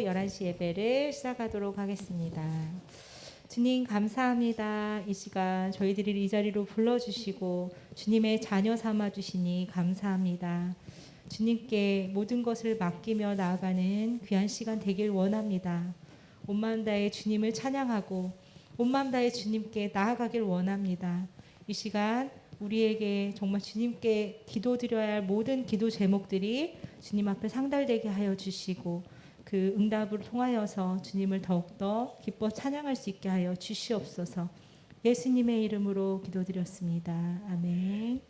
11시 예배를 시작하도록 하겠습니다. 주님 감사합니다. 이 시간 저희들을 이 자리로 불러주시고 주님의 자녀 삼아주시니 감사합니다. 주님께 모든 것을 맡기며 나아가는 귀한 시간 되길 원합니다. 온 마음 다해 주님을 찬양하고 온 마음 다해 주님께 나아가길 원합니다. 이 시간 우리에게 정말 주님께 기도드려야 할 모든 기도 제목들이 주님 앞에 상달되게 하여 주시고 그 응답을 통하여서 주님을 더욱더 기뻐 찬양할 수 있게 하여 주시옵소서. 예수님의 이름으로 기도드렸습니다. 아멘.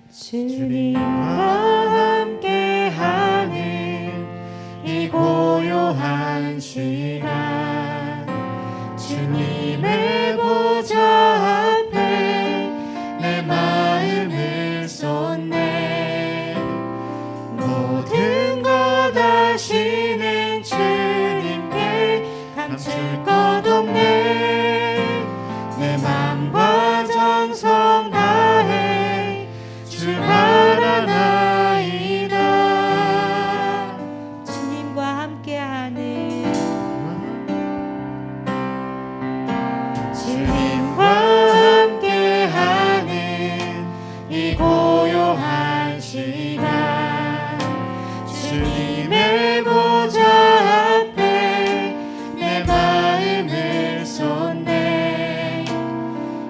주님과 함께하는 이 고요한 시간, 주님의 보좌 앞에 내 마음을 쏟네. 모든 것 아시는 주님께 감출 것 없네. 내 맘과 정성 다해 주 바라나이다. 주님과 함께하는 이 고요한 시간, 주님의 보좌 앞에 내 마음을 쏟네.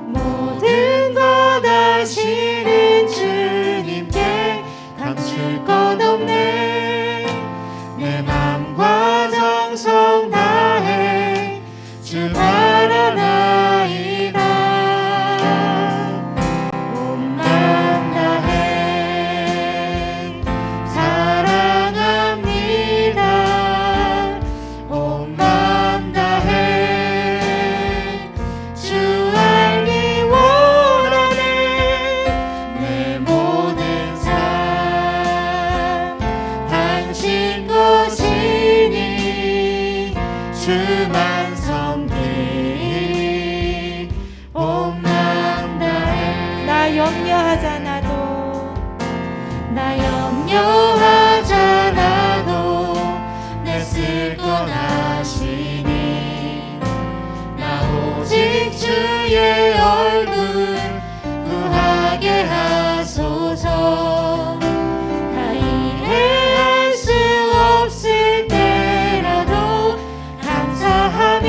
모든 것 아시는 주님께 감출 것 없네. 내 맘과 정성 다해 주 바라나이다. 온 맘 다해 사랑합니다. 온 맘 다해 주 알기 원하네. 내 모든 삶 당신 것이니 주만 섬기. 온 맘 다해 나 염려하잖아도 내 쓸 것 아시니. 나 오직 주의 얼굴 구하게 하소서. 다 이해할 수 없을 때라도 감사하며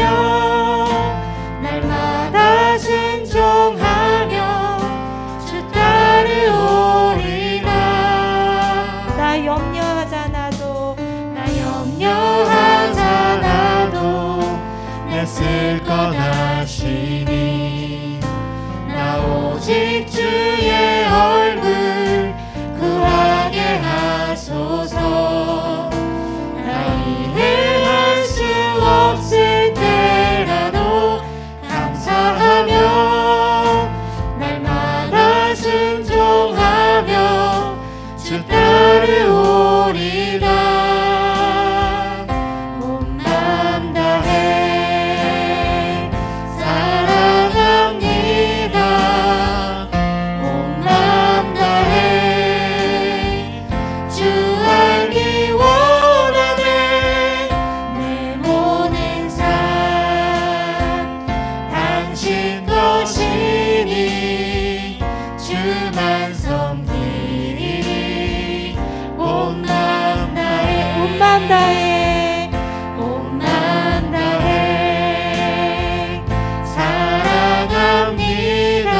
날마다 순종하며 주 따르오리라. 나 염려하잖아도 내 쓸 것 아시니. 나 오직 주의 얼굴 구하게 하소서. 다 이해할 수 없을 때라도 감사하며 날마다 순종하며 주 따르오리라. 온 맘 다해 사랑합니다. 온 맘 다해 주 알기 원하네. 내 모든 삶 당신 것이니 주만 섬기니. 온 맘 다해 온 맘 다해 온 맘 다해 사랑합니다.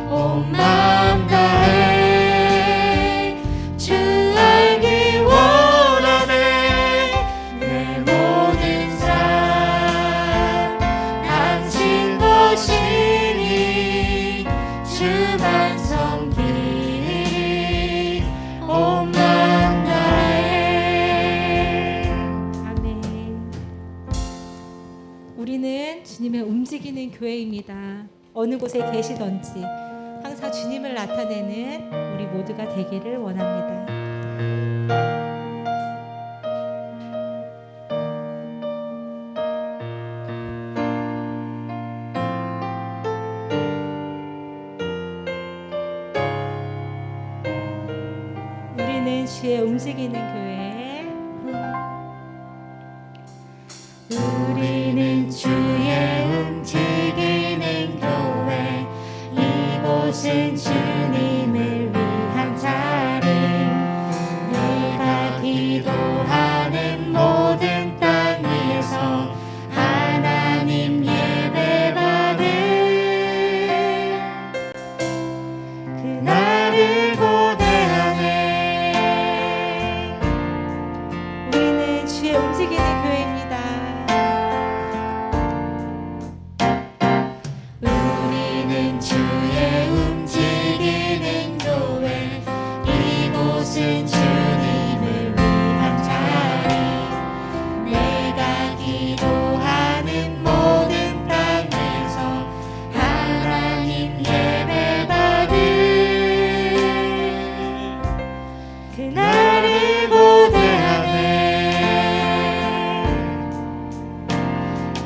온 맘 다해 주 알기 원하네. 내 모든 삶 당신 것이니 주만 섬기니. 온 맘 다해. 아멘. 우리는 주님의 움직이는 교회입니다. 어느 곳에 계시던지 항상 주님을 나타내는 우리 모두가 되기를 원합니다. 우리는 주의 움직이는 교회. 우리는 주의 움직이는 교회. 이곳은 주님을 위한 자리. 내가 기도하는 모든 땅 위에서 하나님 예배받을 그날을 고대하네. 우리는 주의 움직이는 교회입니다. 우리는 주의 움직이는 교회. 이곳은 주님을 위한 자리. 내가 기도하는 모든 땅 위에서 하나님 예배받을 그날을 고대하네.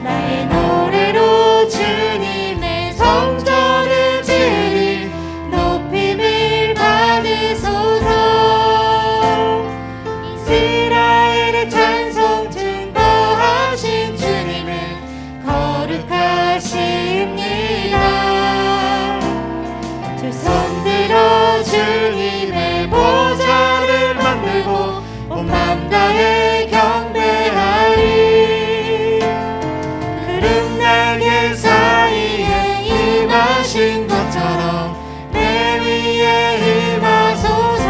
나의 노래로 주님의 성전을 지으리. 높임을 받으소서. 이스라엘의 찬송 증거하신 주님은 거룩하십니다. 두 손 들어 주님의 보좌를 만들고 온 맘 다해 경배하리. 구름 날개 사이에 임하신 것처럼 내 위에 임하소서.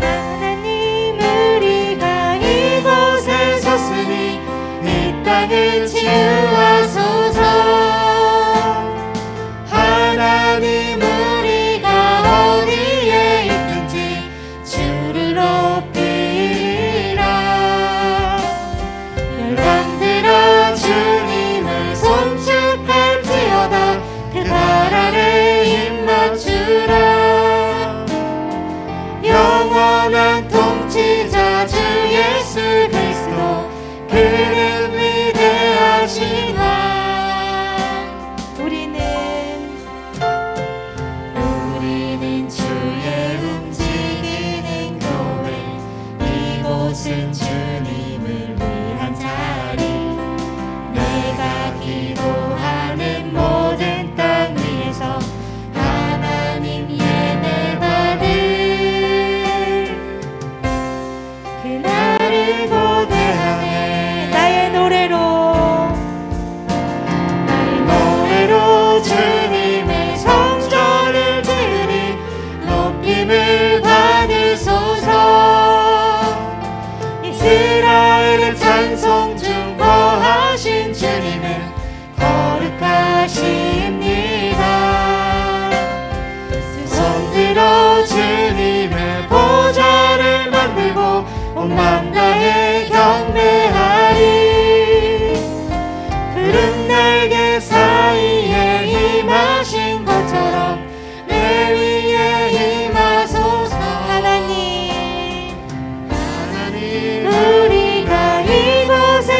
하나님 우리가 이곳에 섰으니 이 땅을 치유하소서. 하나님 우리가 어디에 있든지 주를 높이리라. 열방들아 주님을 송축할지어다. 그 발 아래 힘 맞추라. 영원한 통치자 주 예수 그리스도. 그는 위대하신 왕. 우리는 주의 움직이는 교회. 이곳은 주님을 위한 자리. 내가 기도하는 모든 땅 위에서 하나님 예배받을 그날을 고대하네. 나의 노래로 주님의 성전을 지으리. 높임을 받으소서. 이스라엘의 찬송 증거하신 주님은 거룩하십니다. 두 손 들어 주님의 보좌를 만들고 온 맘 다해 경배하리. 구름 날개 사이에 임하신 것처럼 내 위에 임하소서. 하나님 우리가 이곳에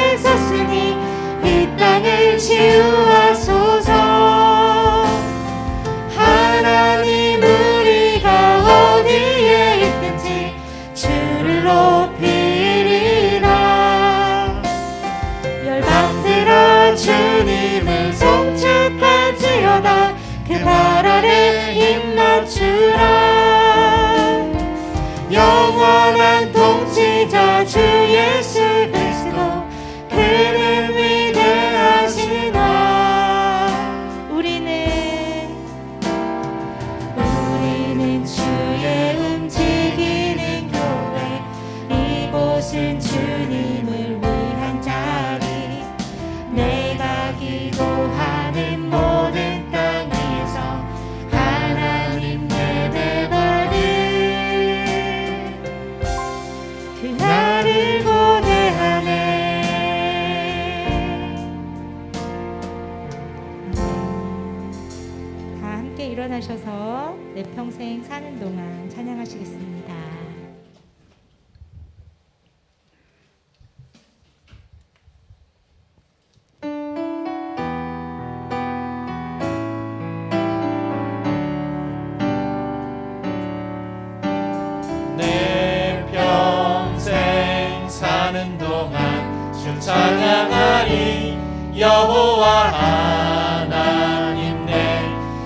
내 평생 사는 동안 주 찬양하리. 여호와 하나님 내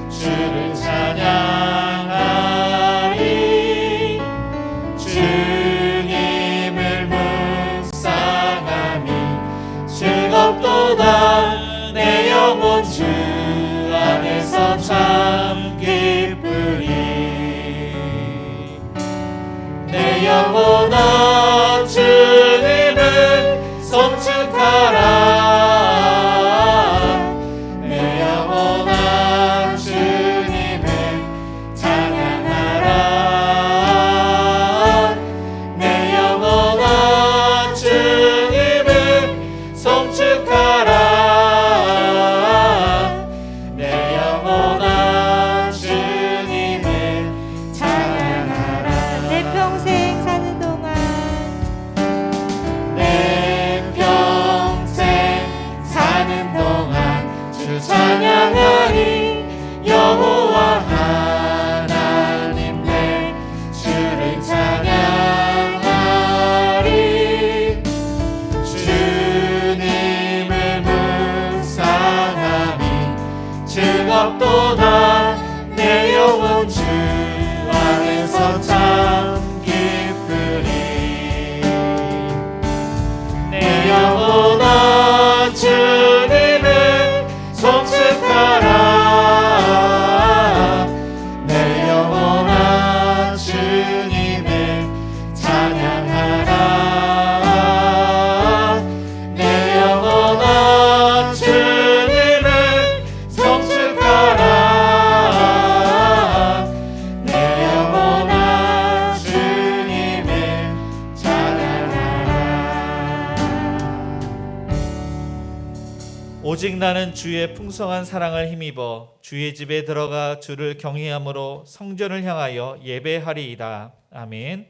주를 찬양하리. 주님을 묵상함이 즐겁도다. 내 영혼 주 안에서 참 기쁘리. 내 영혼아 주님을 송축하라. 내 영혼아 주님을 찬양하라. 내 영혼아 주님을 송축하라. 내 영혼아 주님을 찬양하라. 내 평생 사는 동안 내 평생 사는 동안 주 찬양하리. 여호와 하나님 내 주를 찬양하리. 주님을 묵상함이 즐겁도다. 내 영혼 주 안에서 참 기쁘리. 내 영혼아 주님을 송축하라. 내 영혼아 주님을 찬양하라. 내 영혼아 주님을 송축하라. 내 영혼아 주님을 찬양하라. 오직 나는 주의 풍성한 사랑을 힘입어 주의 집에 들어가 주를 경외함으로 성전을 향하여 예배하리이다. 아멘.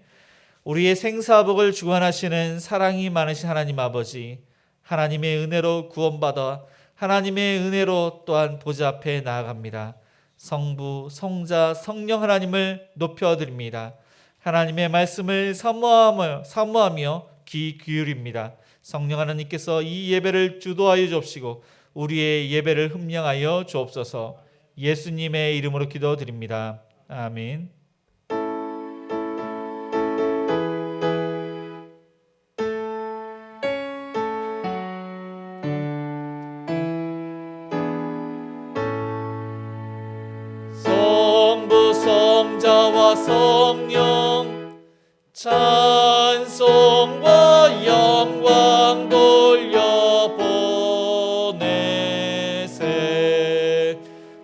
우리의 생사복을 주관하시는 사랑이 많으신 하나님 아버지, 하나님의 은혜로 구원받아 하나님의 은혜로 또한 보좌 앞에 나아갑니다. 성부, 성자, 성령 하나님을 높여드립니다. 하나님의 말씀을 사모하며 귀 기울입니다. 성령 하나님께서 이 예배를 주도하여 주옵시고 우리의 예배를 흠령하여 주옵소서. 예수님의 이름으로 기도드립니다. 아멘. 성부, 성자와 성령 찬송과 영광 돌려보내세.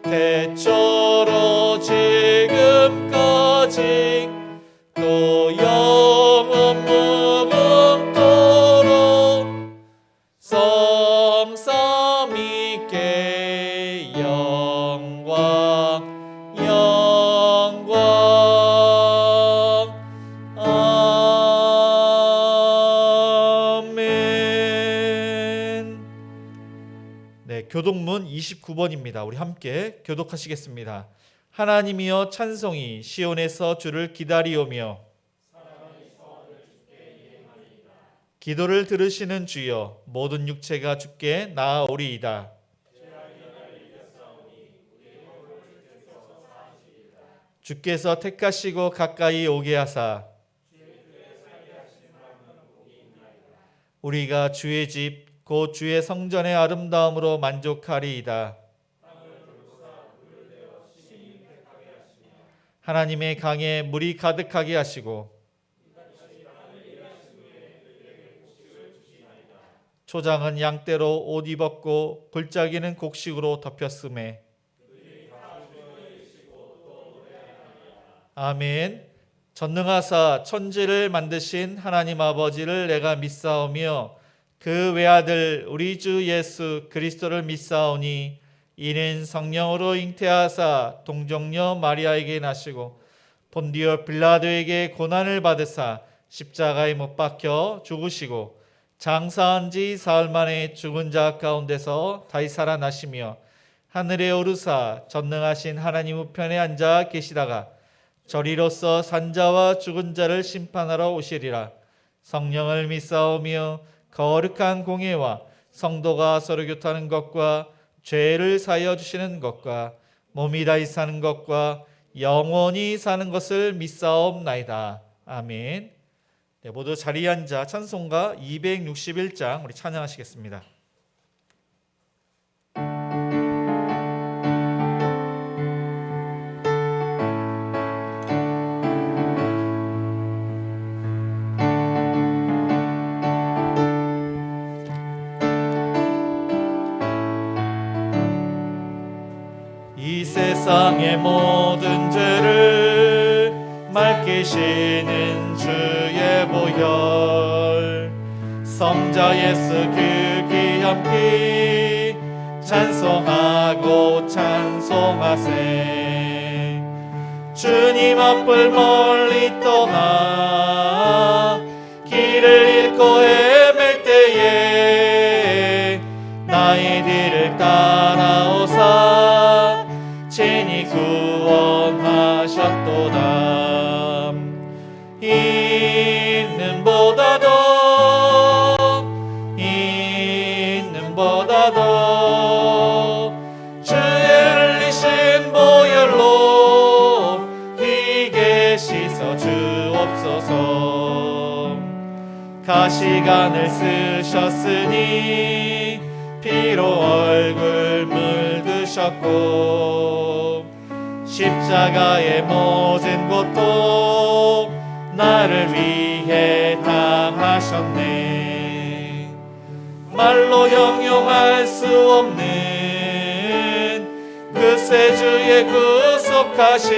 태초로 지금까지 또 영원 무궁토록 성삼위께 영광 아멘. 네, 교독문 29번입니다. 우리 함께 교독하시겠습니다. 하나님이여 찬송이 시온에서 주를 기다리오며 기도를 들으시는 주여 모든 육체가 주께 나아오리이다. 주께서 택하시고 가까이 오게 하사 우리가 주의 집 곧 주의 성전의 아름다움으로 만족하리이다. 하나님의 강에 물이 가득하게 하시고 초장은 양떼로 옷 입었고 골짜기는 곡식으로 덮였음에 아멘. 전능하사 천지를 만드신 하나님 아버지를 내가 믿사오며 그 외아들 우리 주 예수 그리스도를 믿사오니 이는 성령으로 잉태하사 동정녀 마리아에게 나시고 본디오 빌라도에게 고난을 받으사 십자가에 못 박혀 죽으시고 장사한 지 사흘 만에 죽은 자 가운데서 다시 살아나시며 하늘에 오르사 전능하신 하나님 우편에 앉아 계시다가 저리로서 산자와 죽은 자를 심판하러 오시리라. 성령을 믿사오며 거룩한 공예와 성도가 서로 교통하는 것과 죄를 사하여 주시는 것과 몸이 다시 사는 것과 영원히 사는 것을 믿사옵나이다. 아멘. 네, 모두 자리에 앉아 찬송가 261장 우리 찬양하시겠습니다. 이 세상의 모든 죄를 맑게 씻는 주의 보혈, 성자 예수 그 귀한 피 찬송하고 찬송하세. 주님 앞을 멀리 떠나 길을 잃고 헤맬 때에 나의 뒤를 따라오사 친히 구원하셨도다. 있는보다도 주의 흘리신 보혈로 희게 씻어 주옵소서. 가시관을 쓰셨으니 피로 얼굴 물드셨고 십자가의 모든 고통 나를 위해 당하셨네. 말로 형용할 수 없는 그 세주의 구속하심,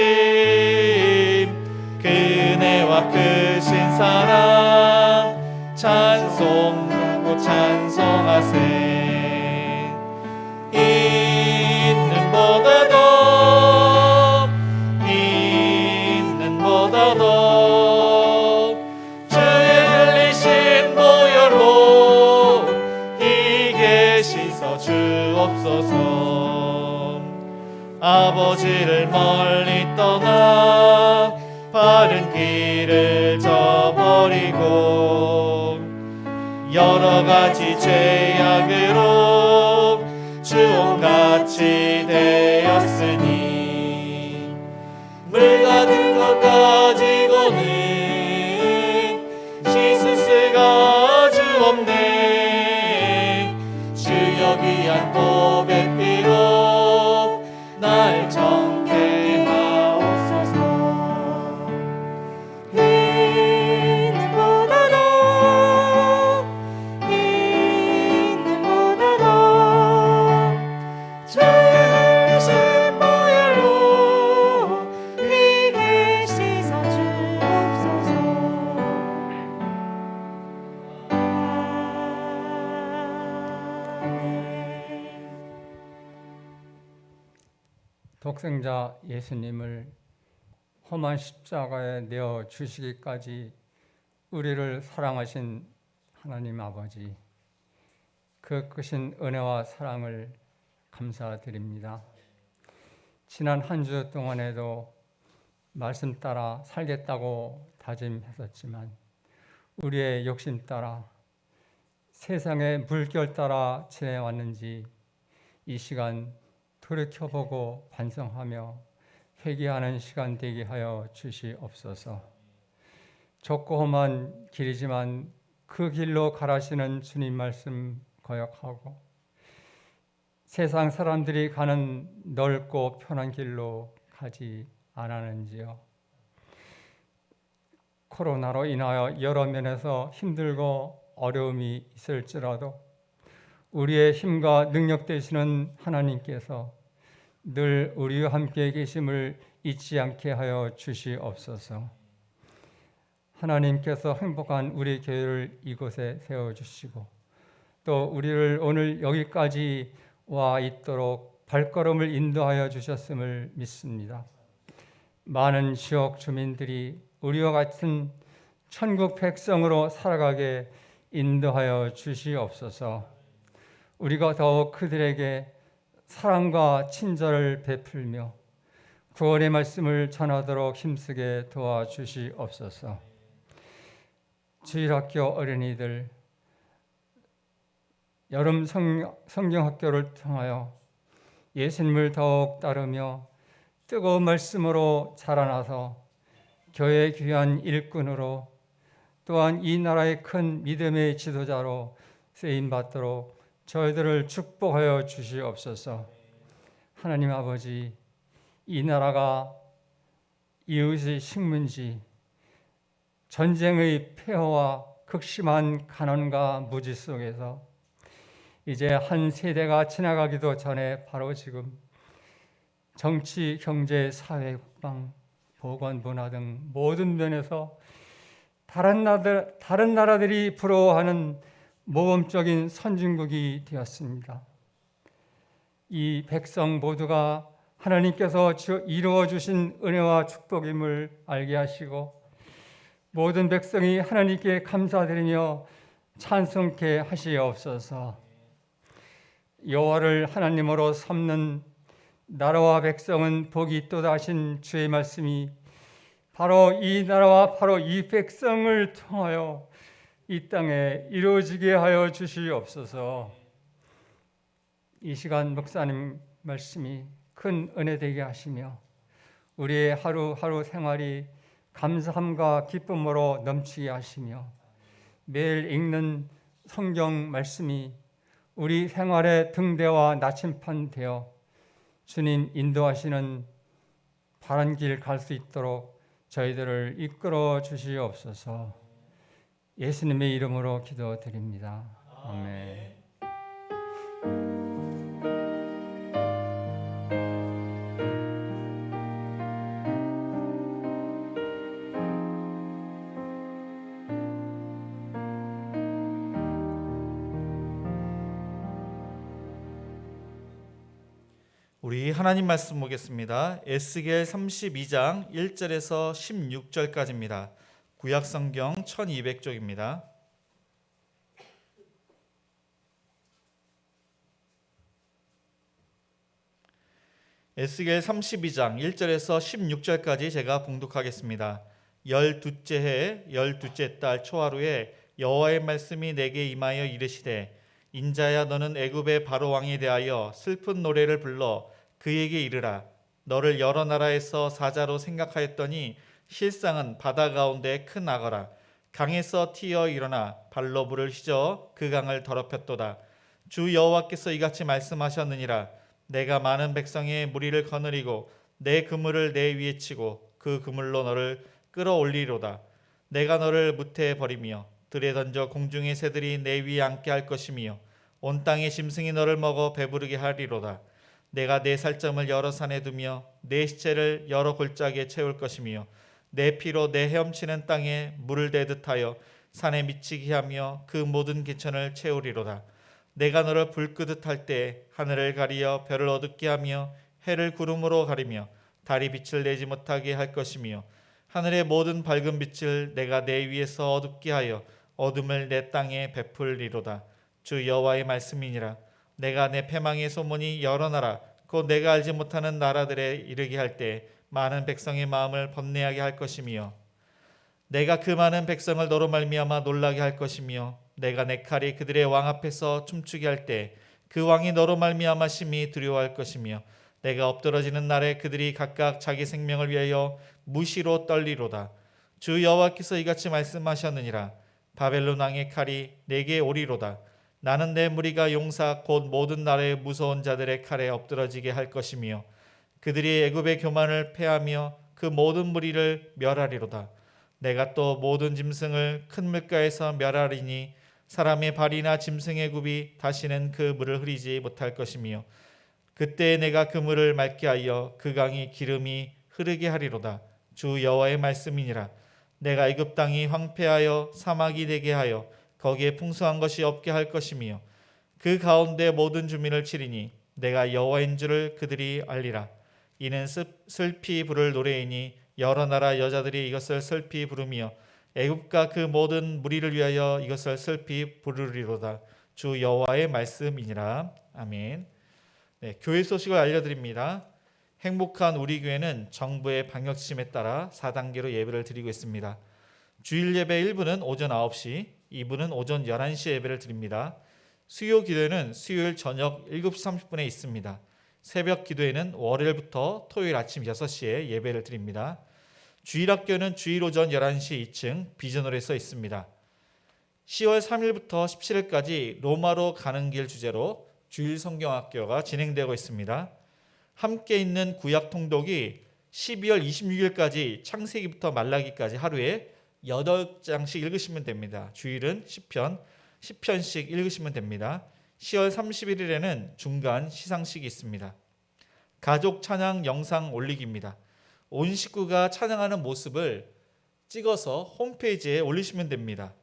그네와 크신 사랑 찬송하고 찬송하세. 있는보다도 주의 흘리신 보혈로 희게 씻어 주옵소서. 아버지를 멀리 떠나 바른 길을 저버리고 여러 가지 죄악으로 주홍같이 되었으니 물 같은 것 가지고는 씻을 수가 주 없네. 주여 귀한 보배피로 날 정케 하옵소서. 독생자 예수님을 험한 십자가에 내어 주시기까지 우리를 사랑하신 하나님 아버지, 그 크신 은혜와 사랑을 감사드립니다. 지난 한 주 동안에도 말씀 따라 살겠다고 다짐했었지만 우리의 욕심 따라 세상의 물결 따라 지내왔는지 이 시간 돌이켜보고 반성하며 회개하는 시간 되게 하여 주시옵소서. 좁고 험한 길이지만 그 길로 가라시는 주님 말씀 거역하고 세상 사람들이 가는 넓고 편한 길로 가지 않았는지요. 코로나로 인하여 여러 면에서 힘들고 어려움이 있을지라도 우리의 힘과 능력 되시는 하나님께서 늘 우리와 함께 계심을 잊지 않게 하여 주시옵소서. 하나님께서 행복한 우리 교회를 이곳에 세워주시고 또 우리를 오늘 여기까지 와 있도록 발걸음을 인도하여 주셨음을 믿습니다. 많은 지역 주민들이 우리와 같은 천국 백성으로 살아가게 인도하여 주시옵소서. 우리가 더욱 그들에게 사랑과 친절을 베풀며 구원의 말씀을 전하도록 힘쓰게 도와주시옵소서. 주일학교 어린이들 여름 성경학교를 통하여 예수님을 더욱 따르며 뜨거운 말씀으로 자라나서 교회 귀한 일꾼으로 또한 이 나라의 큰 믿음의 지도자로 쓰임받도록 저희들을 축복하여 주시옵소서. 하나님 아버지, 이 나라가 이웃의 식문지, 전쟁의 폐허와 극심한 가난과 무지 속에서 이제 한 세대가 지나가기도 전에 바로 지금 정치, 경제, 사회, 국방, 보건, 문화 등 모든 면에서 다른 나라들이 부러워하는 모범적인 선진국이 되었습니다. 이 백성 모두가 하나님께서 이루어 주신 은혜와 축복임을 알게 하시고 모든 백성이 하나님께 감사드리며 찬송케 하시옵소서. 여호와를 하나님으로 삼는 나라와 백성은 복이 있도다 하신 주의 말씀이 바로 이 나라와 바로 이 백성을 통하여 이 땅에 이루어지게 하여 주시옵소서. 이 시간 목사님 말씀이 큰 은혜 되게 하시며 우리의 하루하루 생활이 감사함과 기쁨으로 넘치게 하시며 매일 읽는 성경 말씀이 우리 생활의 등대와 나침판 되어 주님 인도하시는 바른 길 갈 수 있도록 저희들을 이끌어 주시옵소서. 예수님의 이름으로 기도드립니다. 아멘. 우리 하나님 말씀 보겠습니다. 에스겔 32장 1절에서 16절까지입니다. 구약성경 1200쪽입니다. 에스겔 32장 1절에서 16절까지 제가 봉독하겠습니다. 12째 해 12째 달 초하루에 여호와의 말씀이 내게 임하여 이르시되 인자야 너는 애굽의 바로 왕에 대하여 슬픈 노래를 불러 그에게 이르라. 너를 여러 나라에서 사자로 생각하였더니 실상은 바다 가운데 큰 악어라. 강에서 튀어 일어나 발로 물을 휘저 그 강을 더럽혔도다. 주 여호와께서 이같이 말씀하셨느니라. 내가 많은 백성의 무리를 거느리고 내 그물을 내 위에 치고 그 그물로 너를 끌어올리로다. 내가 너를 무태해 버리며 들에 던져 공중의 새들이 내 위에 앉게 할 것이며 온 땅의 짐승이 너를 먹어 배부르게 하리로다. 내가 내 살점을 여러 산에 두며 내 시체를 여러 골짜기에 채울 것이며 내 피로 내 헤엄치는 땅에 물을 대듯 하여 산에 미치게 하며 그 모든 기천을 채우리로다. 내가 너를 불 끄듯 할 때 하늘을 가리어 별을 어둡게 하며 해를 구름으로 가리며 달이 빛을 내지 못하게 할 것이며 하늘의 모든 밝은 빛을 내가 내 위에서 어둡게 하여 어둠을 내 땅에 베풀리로다. 주 여호와의 말씀이니라. 내가 내 패망의 소문이 여러 나라 곧 내가 알지 못하는 나라들에 이르게 할 때 많은 백성의 마음을 번뇌하게 할 것이며 내가 그 많은 백성을 너로 말미암아 놀라게 할 것이며 내가 내 칼이 그들의 왕 앞에서 춤추게 할 때 그 왕이 너로 말미암아 심히 두려워할 것이며 내가 엎드러지는 날에 그들이 각각 자기 생명을 위하여 무시로 떨리로다. 주 여호와께서 이같이 말씀하셨느니라. 바벨론 왕의 칼이 내게 오리로다. 나는 내 무리가 용사 곧 모든 나라의 무서운 자들의 칼에 엎드러지게 할 것이며 그들이 애굽의 교만을 패하며 그 모든 무리를 멸하리로다. 내가 또 모든 짐승을 큰 물가에서 멸하리니 사람의 발이나 짐승의 굽이 다시는 그 물을 흐리지 못할 것이며 그때 내가 그 물을 맑게 하여 그 강이 기름이 흐르게 하리로다. 주 여호와의 말씀이니라. 내가 애굽 땅이 황폐하여 사막이 되게 하여 거기에 풍성한 것이 없게 할 것이며 그 가운데 모든 주민을 치리니 내가 여호와인 줄을 그들이 알리라. 이는 슬피 부를 노래이니 여러 나라 여자들이 이것을 슬피 부르며 애굽과 그 모든 무리를 위하여 이것을 슬피 부르리로다. 주 여호와의 말씀이니라. 아멘. 네, 교회 소식을 알려드립니다. 행복한 우리 교회는 정부의 방역 지침에 따라 4단계로 예배를 드리고 있습니다. 주일 예배 1부는 오전 9시, 2부는 오전 11시 예배를 드립니다. 수요 기도회는 수요일 저녁 7시 30분에 있습니다. 새벽 기도회는 월요일부터 토요일 아침 6시에 예배를 드립니다. 주일학교는 주일 오전 11시 2층 비전홀에 있습니다. 10월 3일부터 17일까지 로마로 가는 길 주제로 주일 성경학교가 진행되고 있습니다. 함께 있는 구약 통독이 12월 26일까지 창세기부터 말라기까지 하루에 8장씩 읽으시면 됩니다. 주일은 10편씩 읽으시면 됩니다. 10월 31일에는 중간 시상식이 있습니다. 가족 찬양 영상 올리기입니다. 온 식구가 찬양하는 모습을 찍어서 홈페이지에 올리시면 됩니다.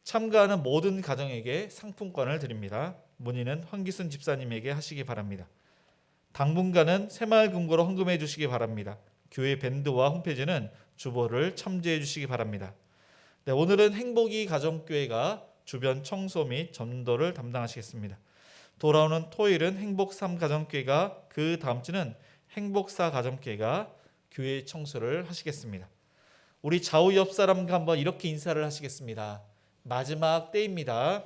참가하는 모든 가정에게 상품권을 드립니다. 문의는 황기순 집사님에게 하시기 바랍니다. 당분간은 새마을금고로 헌금해 주시기 바랍니다. 교회 밴드와 홈페이지는 주보를 참조해 주시기 바랍니다. 네, 오늘은 행복이 가정교회가 주변 청소 및 전도를 담당하시겠습니다. 돌아오는 토요일은 행복3 가정교회가, 그 다음 주는 행복4 가정교회가 교회 청소를 하시겠습니다. 우리 좌우 옆 사람과 한번 이렇게 인사를 하시겠습니다. 마지막 때입니다.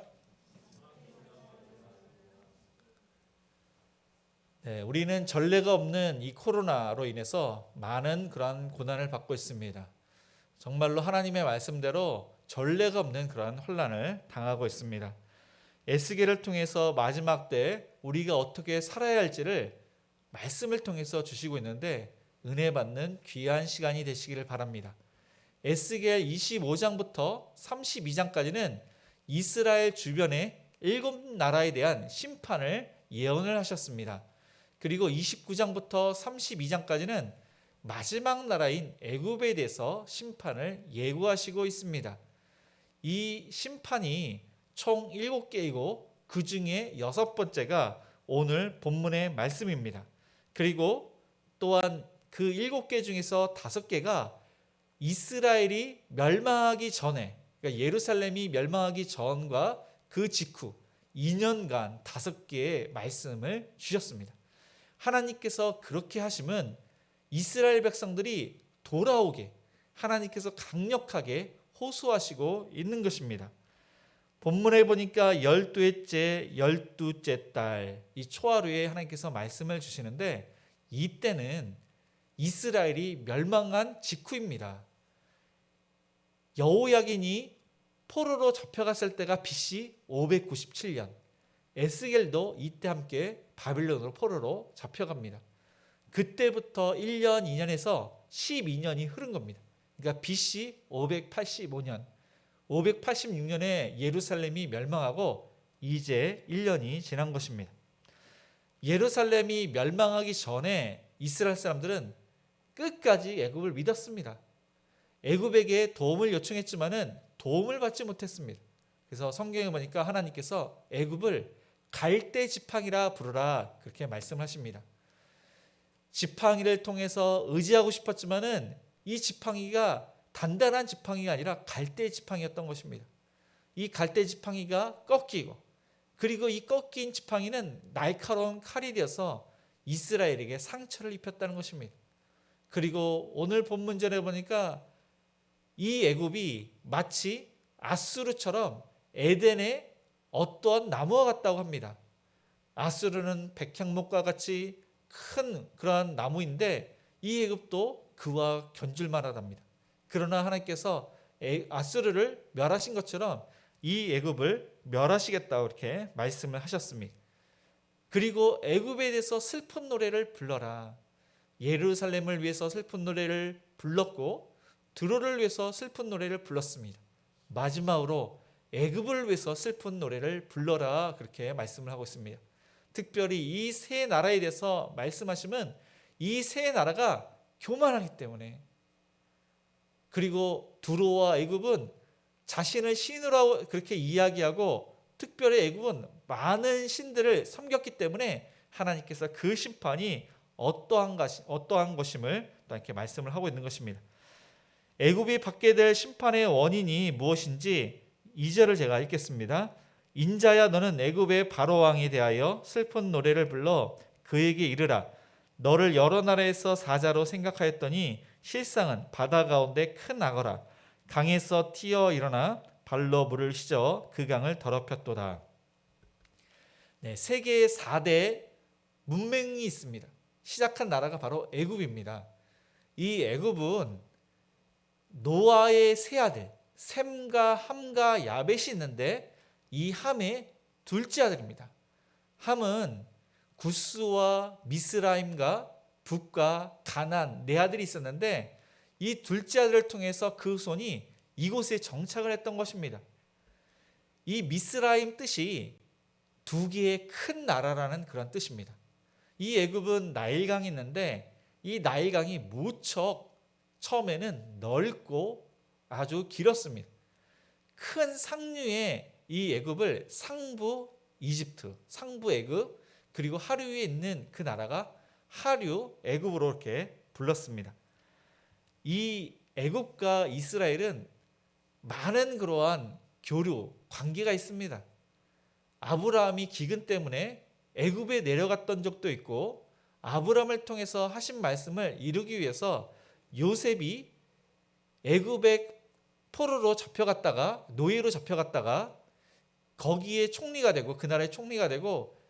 네, 우리는 전례가 없는 이 코로나로 인해서 많은 그러한 고난을 받고 있습니다. 정말로 하나님의 말씀대로 전례가 없는 그러한 혼란을 당하고 있습니다. 에스겔을 통해서 마지막 때 우리가 어떻게 살아야 할지를 말씀을 통해서 주시고 있는데 은혜 받는 귀한 시간이 되시기를 바랍니다. 에스겔 25장부터 32장까지는 이스라엘 주변의 7나라에 대한 심판을 예언을 하셨습니다. 그리고 29장부터 32장까지는 마지막 나라인 애굽에 대해서 심판을 예고하시고 있습니다. 이 심판이 총 7개이고 그 중에 6번째가 오늘 본문의 말씀입니다. 그리고 또한 그 7개 중에서 5개가 이스라엘이 멸망하기 전에, 그러니까 예루살렘이 멸망하기 전과 그 직후 2년간 5개의 말씀을 주셨습니다. 하나님께서 그렇게 하시면 이스라엘 백성들이 돌아오게 하나님께서 강력하게 호소하시고 있는 것입니다. 본문에 보니까 12회째 12째 달, 이 초하루에 하나님께서 말씀을 주시는데 이때는 이스라엘이 멸망한 직후입니다. 여호야긴이 포로로 잡혀갔을 때가 BC 597년, 에스겔도 이때 함께 바빌론으로 포로로 잡혀갑니다. 그때부터 1년, 2년에서 12년이 흐른 겁니다. 그러니까 BC 585년, 586년에 예루살렘이 멸망하고 이제 1년이 지난 것입니다. 예루살렘이 멸망하기 전에 이스라엘 사람들은 끝까지 애굽을 믿었습니다. 애굽에게 도움을 요청했지만은 도움을 받지 못했습니다. 그래서 성경에 보니까 하나님께서 애굽을 갈대 지팡이라 부르라 그렇게 말씀하십니다. 지팡이를 통해서 의지하고 싶었지만은 이 지팡이가 단단한 지팡이가 아니라 갈대 지팡이였던 것입니다. 이 갈대 지팡이가 꺾이고, 그리고 이 꺾인 지팡이는 날카로운 칼이 되어서 이스라엘에게 상처를 입혔다는 것입니다. 그리고 오늘 본문절에 보니까 이 애굽이 마치 아수르처럼 에덴의 어떠한 나무와 같다고 합니다. 아수르는 백향목과 같이 큰 그러한 나무인데 이 애굽도 그와 견줄만하답니다. 그러나 하나님께서 아수르를 멸하신 것처럼 이 애굽을 멸하시겠다고 이렇게 말씀을 하셨습니다. 그리고 애굽에 대해서 슬픈 노래를 불러라. 예루살렘을 위해서 슬픈 노래를 불렀고 드로를 위해서 슬픈 노래를 불렀습니다. 마지막으로 애굽을 위해서 슬픈 노래를 불러라 그렇게 말씀을 하고 있습니다. 특별히 이 세 나라에 대해서 말씀하시면 이 세 나라가 교만하기 때문에, 그리고 두로와 애굽은 자신을 신으로 그렇게 이야기하고 특별히 애굽은 많은 신들을 섬겼기 때문에 하나님께서 그 심판이 어떠한 것임을 또 이렇게 말씀을 하고 있는 것입니다. 애굽이 받게 될 심판의 원인이 무엇인지 2절을 제가 읽겠습니다. 인자야, 너는 애굽의 바로 왕에 대하여 슬픈 노래를 불러 그에게 이르라. 너를 여러 나라에서 사자로 생각하였더니 실상은 바다 가운데 큰 악어라. 강에서 튀어 일어나 발로 물을 휘저 그 강을 더럽혔도다. 네, 세계의 4대 문명이 있습니다. 시작한 나라가 바로 애굽입니다. 이 애굽은 노아의 세 아들 셈과 함과 야벳이 있는데 이 함의 둘째 아들입니다. 함은 구스와 미스라임과 북과 가나안 네 아들이 있었는데 이 둘째 아들을 통해서 그 후손이 이곳에 정착을 했던 것입니다. 이 미스라임 뜻이 두 개의 큰 나라라는 그런 뜻입니다. 이 애굽은 나일강이 있는데 이 나일강이 무척 처음에는 넓고 아주 길었습니다. 큰 상류의 이 애굽을 상부 이집트, 상부 애굽, 그리고 하류에 있는 그 나라가 하류 애굽으로 이렇게 불렀습니다. 이 애굽과 이스라엘은 많은 그러한 교류, 관계가 있습니다. 아브라함이 기근 때문에 애굽에 내려갔던 적도 있고 아브라함을 통해서 하신 말씀을 이루기 위해서 요셉이 애굽의 포로로 잡혀갔다가 노예로 잡혀갔다가 거기에 총리가 되고 그 나라의 총리가 되고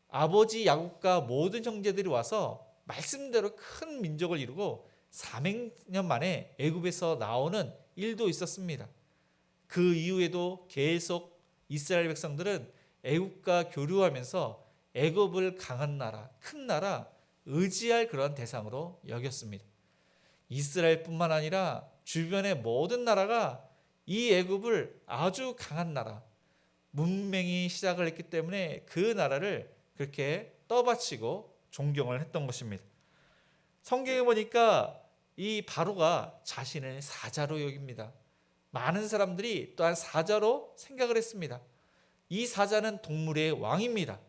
아버지 야곱과 모든 형제들이 와서 말씀대로 큰 민족을 이루고 400년 만에 애굽에서 나오는 일도 있었습니다. 그 이후에도 계속 이스라엘 백성들은 애굽과 교류하면서 애굽을 강한 나라, 큰 나라, 의지할 그런 대상으로 여겼습니다. 이스라엘뿐만 아니라 주변의 모든 나라가 이 애굽을 아주 강한 나라, 문명이 시작을 했기 때문에 그 나라를 그렇게 떠받치고 존경을 했던 것입니다. 성경에 보니까 이 바로가 자신을 사자로 여깁니다. 많은 사람들이 또한 사자로 생각을 했습니다. 이 사자는 동물의 왕입니다.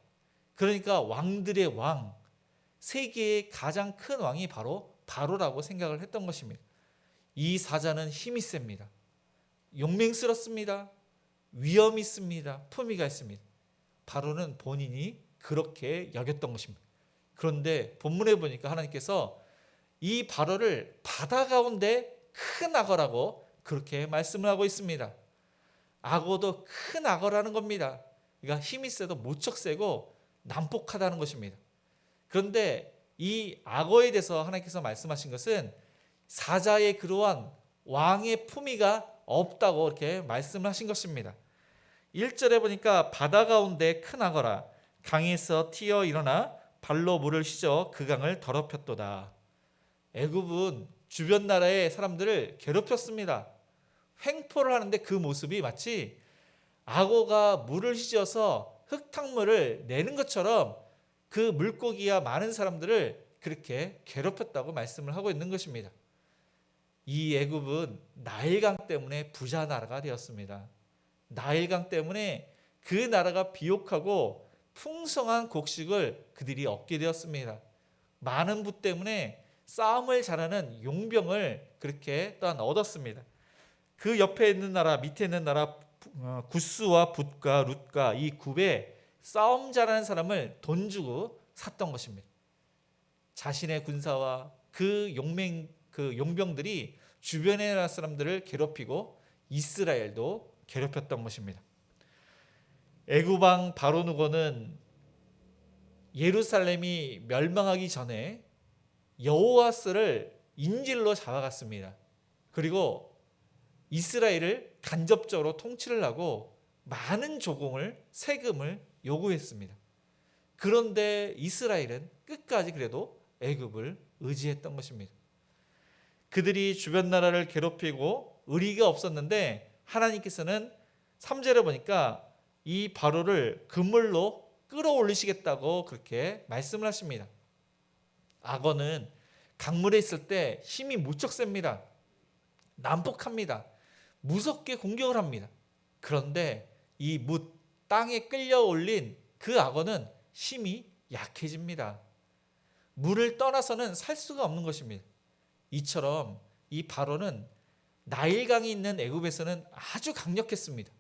그러니까 왕들의 왕, 세계의 가장 큰 왕이 바로 바로라고 생각을 했던 것입니다. 이 사자는 힘이 셉니다. 용맹스럽습니다. 위엄이 있습니다. 품위가 있습니다. 바로는 본인이 그렇게 여겼던 것입니다. 그런데 본문에 보니까 하나님께서 이 바로를 바다 가운데 큰 악어라고 그렇게 말씀을 하고 있습니다. 악어도 큰 악어라는 겁니다. 그러니까 힘이 세도 무척 세고 난폭하다는 것입니다. 그런데 이 악어에 대해서 하나님께서 말씀하신 것은 사자의 그러한 왕의 품위가 없다고 이렇게 말씀을 하신 것입니다. 1절에 보니까 바다 가운데 큰 악어라 강에서 튀어 일어나 발로 물을 휘저 그 강을 더럽혔도다. 애굽은 주변 나라의 사람들을 괴롭혔습니다. 횡포를 하는데 그 모습이 마치 악어가 물을 휘저어서 흙탕물을 내는 것처럼 그 물고기와 많은 사람들을 그렇게 괴롭혔다고 말씀을 하고 있는 것입니다. 이 애굽은 나일강 때문에 부자 나라가 되었습니다. 나일강 때문에 그 나라가 비옥하고 풍성한 곡식을 그들이 얻게 되었습니다. 많은 부 때문에 싸움을 잘하는 용병을 그렇게 또한 얻었습니다. 그 옆에 있는 나라, 밑에 있는 나라 구스와 붓과 룻과 이 굽에 싸움 잘하는 사람을 돈 주고 샀던 것입니다. 자신의 군사와 그 용병들이 주변의 나라 사람들을 괴롭히고 이스라엘도 괴롭혔던 것입니다. 애굽 왕 바로누고는 예루살렘이 멸망하기 전에 여호와스를 인질로 잡아갔습니다. 그리고 이스라엘을 간접적으로 통치를 하고 많은 조공을, 세금을 요구했습니다. 그런데 이스라엘은 끝까지 그래도 애굽을 의지했던 것입니다. 그들이 주변 나라를 괴롭히고 의리가 없었는데 하나님께서는 3절에 보니까 이 바로를 그물로 끌어올리시겠다고 그렇게 말씀을 하십니다. 악어는 강물에 있을 때 힘이 무척 셉니다. 난폭합니다. 무섭게 공격을 합니다. 그런데 이 땅에 끌려올린 그 악어는 힘이 약해집니다. 물을 떠나서는 살 수가 없는 것입니다. 이처럼 이 바로는 나일강이 있는 애굽에서는 아주 강력했습니다.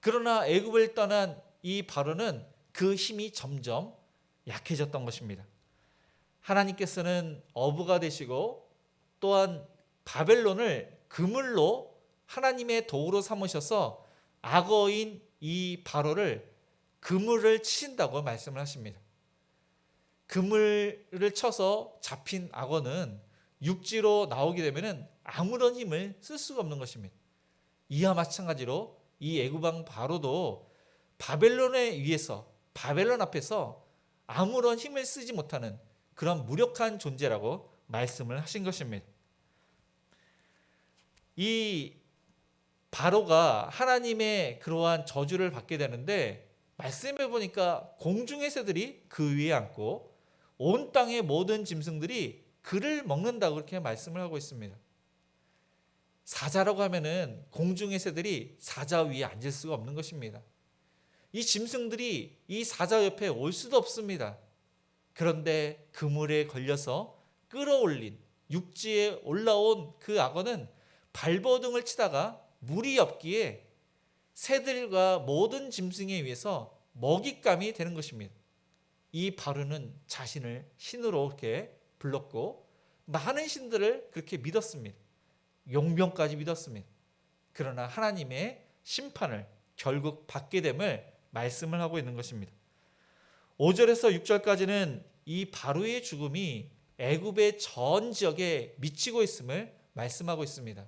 그러나 애굽을 떠난 이 바로는 그 힘이 점점 약해졌던 것입니다. 하나님께서는 어부가 되시고 또한 바벨론을 그물로 하나님의 도구로 삼으셔서 악어인 이 바로를 그물을 치신다고 말씀을 하십니다. 그물을 쳐서 잡힌 악어는 육지로 나오게 되면 아무런 힘을 쓸 수가 없는 것입니다. 이와 마찬가지로 이 애굽왕 바로도 바벨론에 의해서 바벨론 앞에서 아무런 힘을 쓰지 못하는 그런 무력한 존재라고 말씀을 하신 것입니다. 이 바로가 하나님의 그러한 저주를 받게 되는데 말씀해 보니까 공중의 새들이 그 위에 앉고 온 땅의 모든 짐승들이 그를 먹는다고 그렇게 말씀을 하고 있습니다. 사자라고 하면은 공중의 새들이 사자 위에 앉을 수가 없는 것입니다. 이 짐승들이 이 사자 옆에 올 수도 없습니다. 그런데 그물에 걸려서 끌어올린 육지에 올라온 그 악어는 발버둥을 치다가 물이 없기에 새들과 모든 짐승에 의해서 먹잇감이 되는 것입니다. 이 바로는 자신을 신으로 이렇게 불렀고 많은 신들을 그렇게 믿었습니다. 용병까지 믿었습니다. 그러나 하나님의 심판을 결국 받게 됨을 말씀을 하고 있는 것입니다. 5절에서 6절까지는 이 바로의 죽음이 애굽의 전 지역에 미치고 있음을 말씀하고 있습니다.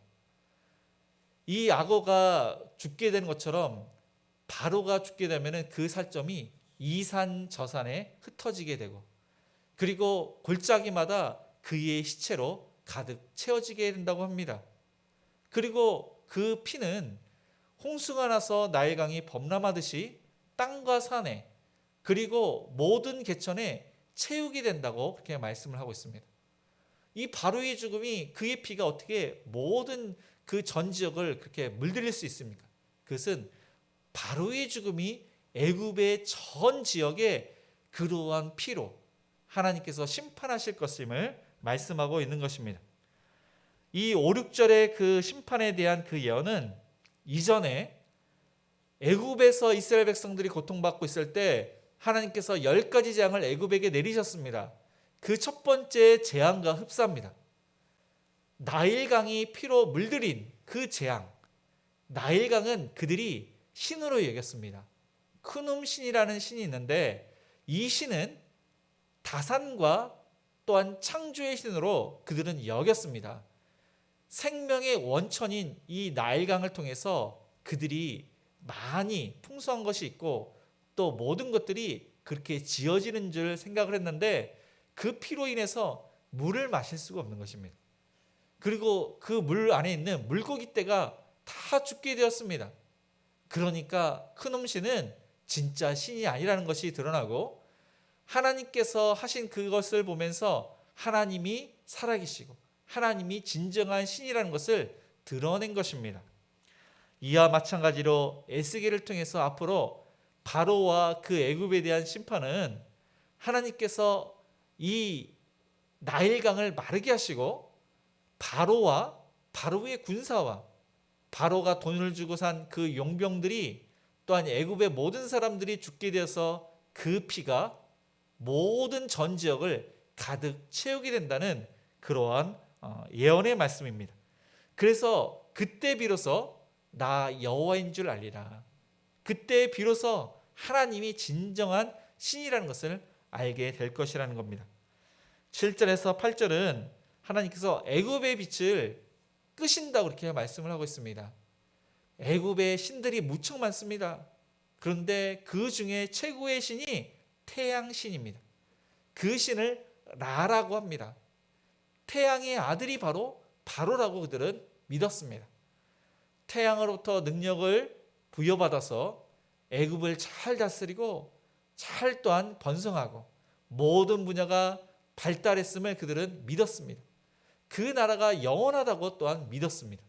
이 악어가 죽게 된 것처럼 바로가 죽게 되면 그 살점이 이산 저산에 흩어지게 되고 그리고 골짜기마다 그의 시체로 가득 채워지게 된다고 합니다. 그리고 그 피는 홍수가 나서 나일강이 범람하듯이 땅과 산에 그리고 모든 개천에 채우게 된다고 그렇게 말씀을 하고 있습니다. 이 바로의 죽음이 그의 피가 어떻게 모든 그 전 지역을 그렇게 물들일 수 있습니까? 그것은 바로의 죽음이 애굽의 전 지역에 그러한 피로 하나님께서 심판하실 것임을 말씀하고 있는 것입니다. 이 5, 6절의 그 심판에 대한 그 예언은 이전에 애굽에서 이스라엘 백성들이 고통받고 있을 때 하나님께서 10가지 재앙을 애굽에게 내리셨습니다. 그 첫 번째 재앙과 흡사합니다. 나일강이 피로 물들인 그 재앙. 나일강은 그들이 신으로 여겼습니다. 크눔 신이라는 신이 있는데 이 신은 다산과 또한 창조의 신으로 그들은 여겼습니다. 생명의 원천인 이 나일강을 통해서 그들이 많이 풍성한 것이 있고 또 모든 것들이 그렇게 지어지는 줄 생각을 했는데 그 피로 인해서 물을 마실 수가 없는 것입니다. 그리고 그 물 안에 있는 물고기 떼가 다 죽게 되었습니다. 그러니까 크눔 신은 진짜 신이 아니라는 것이 드러나고 하나님께서 하신 그것을 보면서 하나님이 살아계시고 하나님이 진정한 신이라는 것을 드러낸 것입니다. 이와 마찬가지로 에스겔을 통해서 앞으로 바로와 그 애굽에 대한 심판은 하나님께서 이 나일강을 마르게 하시고 바로와 바로의 군사와 바로가 돈을 주고 산 그 용병들이 또한 애굽의 모든 사람들이 죽게 되어서 그 피가 모든 전 지역을 가득 채우게 된다는 그러한 예언의 말씀입니다. 그래서 그때 비로소 나 여호와인 줄 알리라. 그때 비로소 하나님이 진정한 신이라는 것을 알게 될 것이라는 겁니다. 7절에서 8절은 하나님께서 애굽의 빛을 끄신다고 그렇게 말씀을 하고 있습니다. 애굽의 신들이 무척 많습니다. 그런데 그 중에 최고의 신이 태양신입니다. 그 신을 라라고 합니다. 태양의 아들이 바로라고 그들은 믿었습니다. 태양으로부터 능력을 부여받아서 애굽을 잘 다스리고 잘 또한 번성하고 모든 분야가 발달했음을 그들은 믿었습니다. 그 나라가 영원하다고 또한 믿었습니다.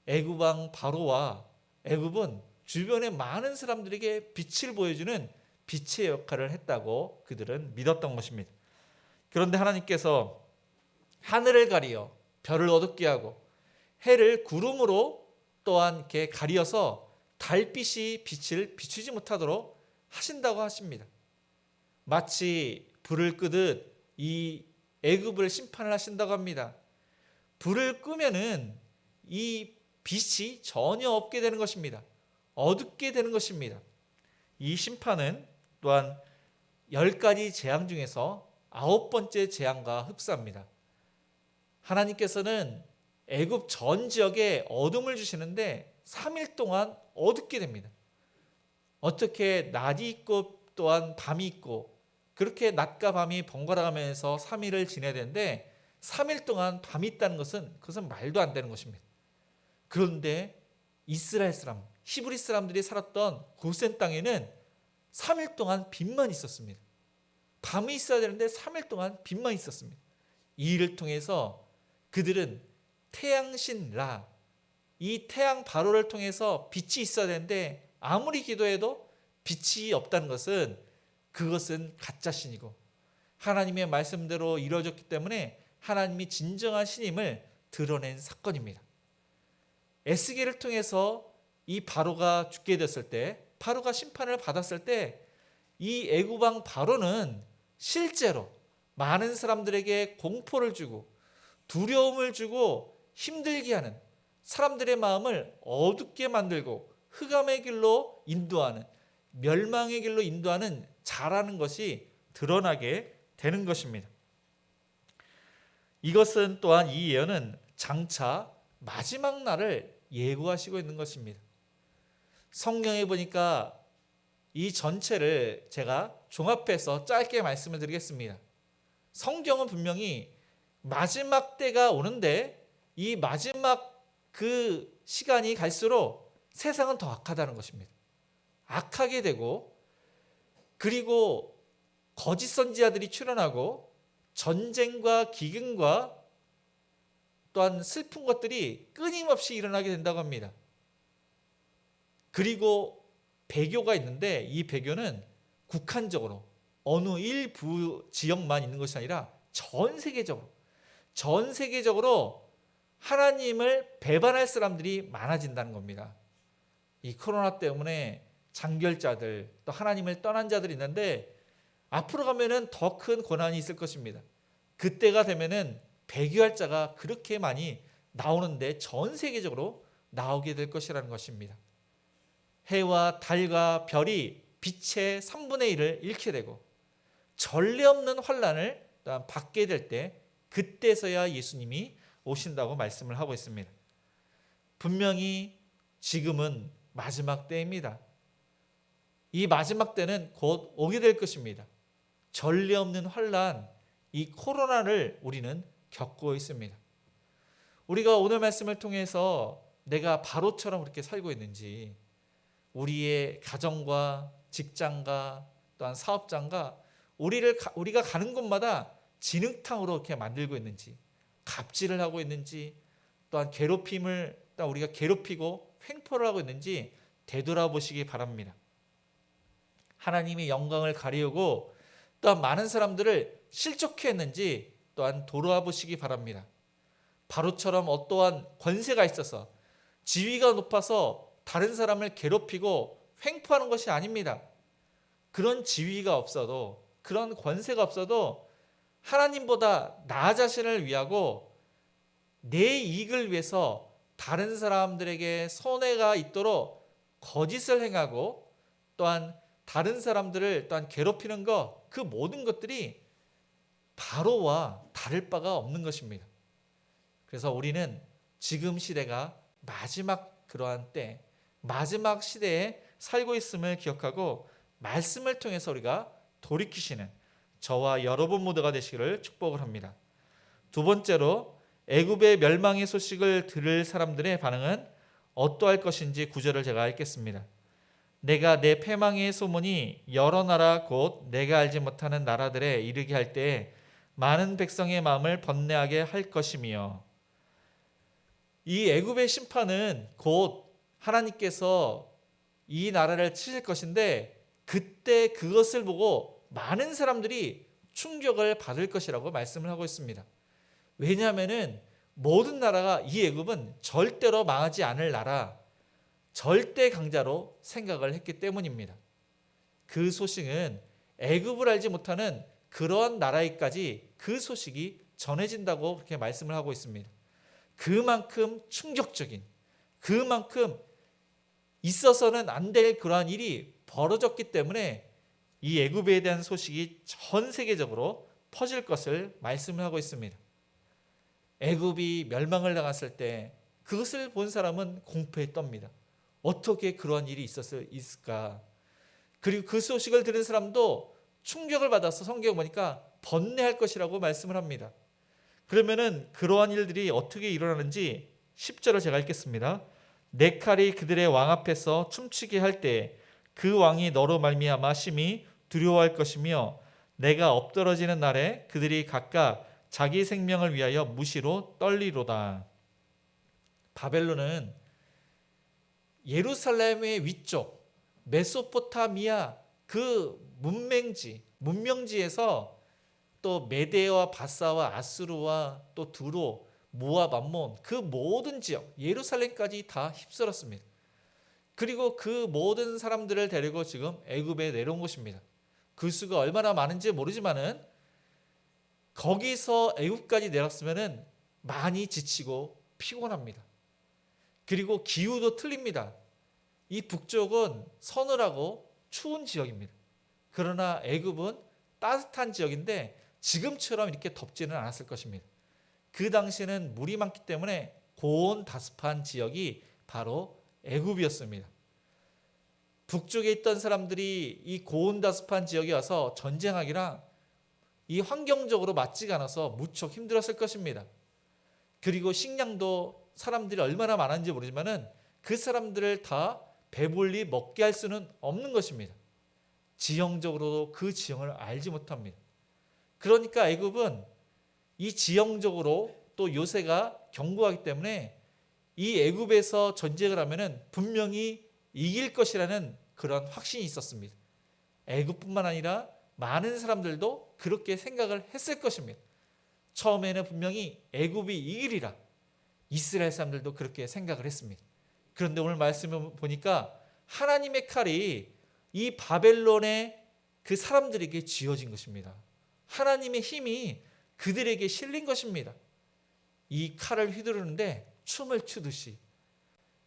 애굽 왕 바로와 애굽은 주변의 많은 사람들에게 빛을 보여주는 빛의 역할을 했다고 그들은 믿었던 것입니다. 그런데 하나님께서 하늘을 가리어 별을 어둡게 하고 해를 구름으로 또한 이렇게 가리어서 달빛이 빛을 비추지 못하도록 하신다고 하십니다. 마치 불을 끄듯 이 애굽을 심판을 하신다고 합니다. 불을 끄면은 이 빛이 전혀 없게 되는 것입니다. 어둡게 되는 것입니다. 이 심판은 또한 10가지 재앙 중에서 9번째 재앙과 흡사합니다. 하나님께서는 애굽 전 지역에 어둠을 주시는데 3일 동안 어둡게 됩니다. 어떻게 낮이 있고 또한 밤이 있고 그렇게 낮과 밤이 번갈아 가면서 3일을 지내야 되는데 3일 동안 밤이 있다는 것은 그것은 말도 안 되는 것입니다. 그런데 이스라엘 사람, 히브리 사람들이 살았던 고센 땅에는 3일 동안 빛만 있었습니다. 밤이 있어야 되는데 3일 동안 빛만 있었습니다. 이 일을 통해서 그들은 태양신 라, 이 태양 바로를 통해서 빛이 있어야 되는데 아무리 기도해도 빛이 없다는 것은 그것은 가짜신이고 하나님의 말씀대로 이루어졌기 때문에 하나님이 진정한 신임을 드러낸 사건입니다. 에스겔을 통해서 이 바로가 죽게 됐을 때, 바로가 심판을 받았을 때 이 애굽 왕 바로는 실제로 많은 사람들에게 공포를 주고 두려움을 주고 힘들게 하는, 사람들의 마음을 어둡게 만들고 흑암의 길로 인도하는, 멸망의 길로 인도하는 자라는 것이 드러나게 되는 것입니다. 이것은 또한 이 예언은 장차 마지막 날을 예고하시고 있는 것입니다. 성경에 보니까 이 전체를 제가 종합해서 짧게 말씀을 드리겠습니다. 성경은 분명히 마지막 때가 오는데 이 마지막 그 시간이 갈수록 세상은 더 악하다는 것입니다. 악하게 되고 그리고 거짓 선지자들이 출현하고 전쟁과 기근과 또한 슬픈 것들이 끊임없이 일어나게 된다고 합니다. 그리고 배교가 있는데 이 배교는 국한적으로 어느 일부 지역만 있는 것이 아니라 전 세계적으로 하나님을 배반할 사람들이 많아진다는 겁니다. 이 코로나 때문에 장결자들 또 하나님을 떠난 자들이 있는데 앞으로 가면은 더 큰 고난이 있을 것입니다. 그때가 되면은 배교할 자가 그렇게 많이 나오는데 전 세계적으로 나오게 될 것이라는 것입니다. 해와 달과 별이 빛의 3분의 1을 잃게 되고 전례 없는 환난을 또한 받게 될 때 그때서야 예수님이 오신다고 말씀을 하고 있습니다. 분명히 지금은 마지막 때입니다. 이 마지막 때는 곧 오게 될 것입니다. 전례 없는 환난, 이 코로나를 우리는 겪고 있습니다. 우리가 오늘 말씀을 통해서 내가 바로처럼 그렇게 살고 있는지, 우리의 가정과 직장과 또한 사업장과 우리가 가는 곳마다 진흙탕으로 이렇게 만들고 있는지, 갑질을 하고 있는지, 또한 괴롭힘을 또한 우리가 괴롭히고 횡포를 하고 있는지 되돌아보시기 바랍니다. 하나님의 영광을 가리우고 또한 많은 사람들을 실족해 했는지 또한 돌아보시기 바랍니다. 바로처럼 어떠한 권세가 있어서 지위가 높아서 다른 사람을 괴롭히고 횡포하는 것이 아닙니다. 그런 지위가 없어도 그런 권세가 없어도 하나님보다 나 자신을 위하고 내 이익을 위해서 다른 사람들에게 손해가 있도록 거짓을 행하고 또한 다른 사람들을 또한 괴롭히는 것, 그 모든 것들이 바로와 다를 바가 없는 것입니다. 그래서 우리는 지금 시대가 마지막 그러한 때, 마지막 시대에 살고 있음을 기억하고 말씀을 통해서 우리가 돌이키시는 저와 여러분 모두가 되시기를 축복을 합니다. 두 번째로 애굽의 멸망의 소식을 들을 사람들의 반응은 어떠할 것인지 9절을 제가 읽겠습니다. 내가 내 패망의 소문이 여러 나라 곧 내가 알지 못하는 나라들에 이르게 할 때에 많은 백성의 마음을 번뇌하게 할 것이며, 이 애굽의 심판은 곧 하나님께서 이 나라를 치실 것인데 그때 그것을 보고 많은 사람들이 충격을 받을 것이라고 말씀을 하고 있습니다. 왜냐하면 모든 나라가 이 애굽은 절대로 망하지 않을 나라, 절대 강자로 생각을 했기 때문입니다. 그 소식은 애굽을 알지 못하는 그러한 나라에까지 그 소식이 전해진다고 그렇게 말씀을 하고 있습니다. 그만큼 충격적인, 그만큼 있어서는 안 될 그러한 일이 벌어졌기 때문에 이 애굽에 대한 소식이 전 세계적으로 퍼질 것을 말씀을 하고 있습니다. 애굽이 멸망을 당했을 때 그것을 본 사람은 공포에 떱니다. 어떻게 그러한 일이 있을까? 그리고 그 소식을 들은 사람도 충격을 받아서 성경에 보니까 번뇌할 것이라고 말씀을 합니다. 그러면은 그러한 일들이 어떻게 일어나는지 10절을 제가 읽겠습니다. 내 칼이 그들의 왕 앞에서 춤추게 할 때 그 왕이 너로 말미암아 심히 두려워할 것이며 내가 엎드러지는 날에 그들이 각각 자기 생명을 위하여 무시로 떨리로다. 바벨론은 예루살렘의 위쪽 메소포타미아 그 문명지에서 또 메데와 바사와 아수르와 또 두로, 모압, 암몬 그 모든 지역 예루살렘까지 다 휩쓸었습니다. 그리고 그 모든 사람들을 데리고 지금 애굽에 내려온 것입니다. 그 수가 얼마나 많은지 모르지만은 거기서 애굽까지 내렸으면은 많이 지치고 피곤합니다. 그리고 기후도 틀립니다. 이 북쪽은 서늘하고 추운 지역입니다. 그러나 애굽은 따뜻한 지역인데 지금처럼 이렇게 덥지는 않았을 것입니다. 그 당시에는 물이 많기 때문에 고온다습한 지역이 바로 애굽이었습니다. 북쪽에 있던 사람들이 이 고온다습한 지역에 와서 전쟁하기랑 이 환경적으로 맞지가 않아서 무척 힘들었을 것입니다. 그리고 식량도 사람들이 얼마나 많은지 모르지만은 그 사람들을 다 배불리 먹게 할 수는 없는 것입니다. 지형적으로도 그 지형을 알지 못합니다. 그러니까 애굽은 이 지형적으로 또 요새가 견고하기 때문에 이 애굽에서 전쟁을 하면은 분명히 이길 것이라는 그런 확신이 있었습니다. 애굽뿐만 아니라 많은 사람들도 그렇게 생각을 했을 것입니다. 처음에는 분명히 애굽이 이기리라. 이스라엘 사람들도 그렇게 생각을 했습니다. 그런데 오늘 말씀을 보니까 하나님의 칼이 이 바벨론의 그 사람들에게 쥐어진 것입니다. 하나님의 힘이 그들에게 실린 것입니다. 이 칼을 휘두르는데 춤을 추듯이